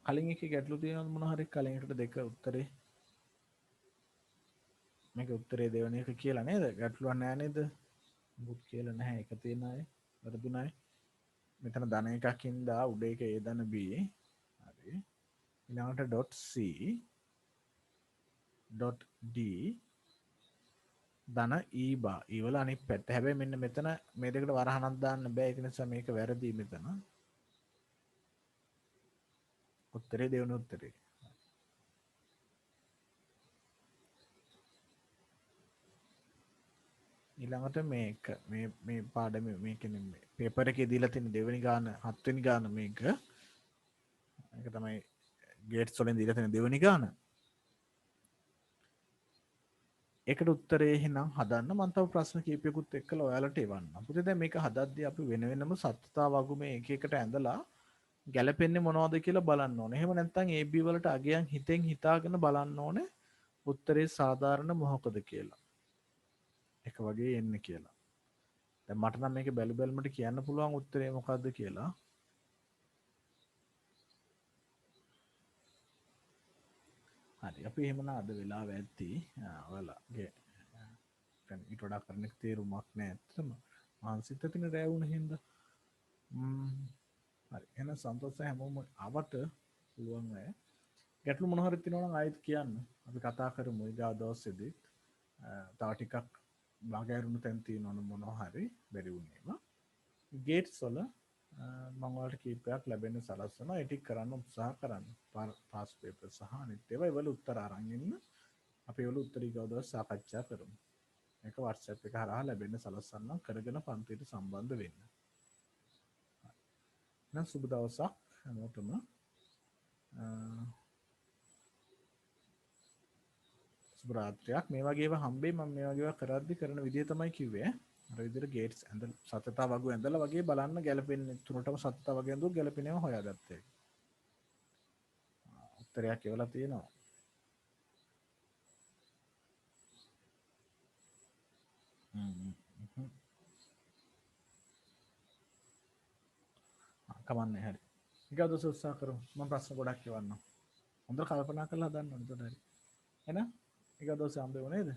A: කලින් එකේ ගැටලු තියෙනවද මොන හරි කලින් එකට දෙක උත්තරේ මේක උත්තරේ දෙවෙනි එක කියලා නේද ගැටලුවක් නෑ නේද මුත් කියලා නැහැ එක තියෙන අය වරදුනයි මෙතන ධන එකක් ඉඳලා උඩ එක A ධන B හරි ඊළඟට .c .d ධන E බා E වල අනිත් පැත්ත හැබැයි මෙන්න මෙතන මේ දෙකට වරහණක් දාන්න බෑ ඒක නිසා මේක වැරදි මෙතන උත්තරේ දෙවෙනි උත්තරේ ඊළඟට මේක මේ පාඩම මේ කියන්නේ පේපර් එකේ දීලා තියෙන දෙවෙනි ගාන හත්වෙනි ගාන මේක ඒක තමයි ගේට්ස් වලින් දීලා තියෙන දෙවෙනි ගාන ඒකට උත්තරේ එහෙනම් හදන්න මම තව ප්‍රශ්න කීපයකුත් එක්කලා ඔයාලට එවන්නම්. පුතේ දැන් මේක හදද්දී අපි වෙන වෙනම සත්‍යතා වගුමේ එක එකට ඇඳලා ගැලපෙන්නේ මොනවද කියලා බලන්න ඕනේ. එහෙම නැත්නම් AB වලට අගයන් හිතෙන් හිතාගෙන බලන්න ඕනේ උත්තරේ සාධාරණ මොහොකද කියලා. එක වගේ එන්නේ කියලා. දැන් මට නම් මේක බැලු බැලමට කියන්න පුළුවන් උත්තරේ මොකද්ද කියලා. හරි අපි එහෙමනම් අද වෙලාව ඇද්දි ඔයාලගේ දැන් ඊට වඩා කරන්න තේරුමක් නැහැ ඇත්තම මානසික තින රැ වුණ හින්දා හරි එහෙනම් සන්තෝෂ හැමෝම ආවට පුළුවන් නෑ ගැටලු මොන හරි තියෙනවා නම් ආයෙත් කියන්න අපි කතා කරමු ඊගා දවසේදී තව ටිකක් බාගෑරුණු තැන් තියෙනවා මොනවා හරි බැරි වුණේම ගේට්ස් වල මම ඔයාලට කීපයක් ලැබෙන්න සලස්වනවා ඒ ටික කරන්න උත්සාහ කරන්න පාස් පේපර් සහ අනිත් ඒවා ඒවල උත්තර අරන් ඉන්න අපි ඒවල උත්තර ඊගා දවස් සාකච්ඡා කරමු මේක WhatsApp එක හරහා ලැබෙන්න සලස්වන්න කරගෙන පන්තියට සම්බන්ධ වෙන්න නම් සුබ දවසක් හැමෝටම සුබ රාත්‍රියක් මේ වගේ ඒවා හම්බෙයි මම මේ වගේ ඒවා කරද්දි කරන විදිය තමයි කිව්වේ අර විදිහට ගේට්ස් ඇඳලා සතතා වගු ඇඳලා වගේ බලන්න ගැලපෙන්නේ තුනටම සතතා වගේ ඇඳුව ගැලපෙනව හොයාගත්තා උත්තරයක් එවලා තියෙනවා කමන්නේ හරි ඊගා දවස් උත්සාහ කරමු මම ප්‍රශ්න ගොඩක් එවන්නම් හොඳට කල්පනා කරලා හදන්න ඕනේ එතකොට හරි එහෙනම් ඊගා දවස් හම්බෙමු නේද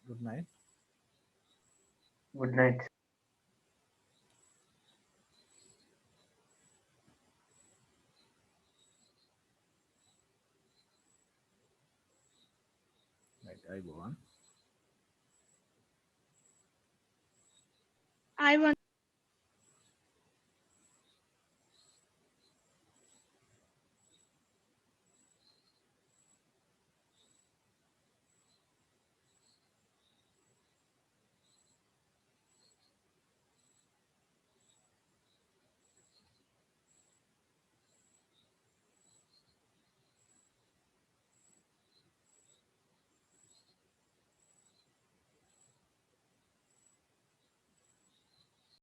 A: good night
C: Good night.
A: අයිබෝවන්
B: I want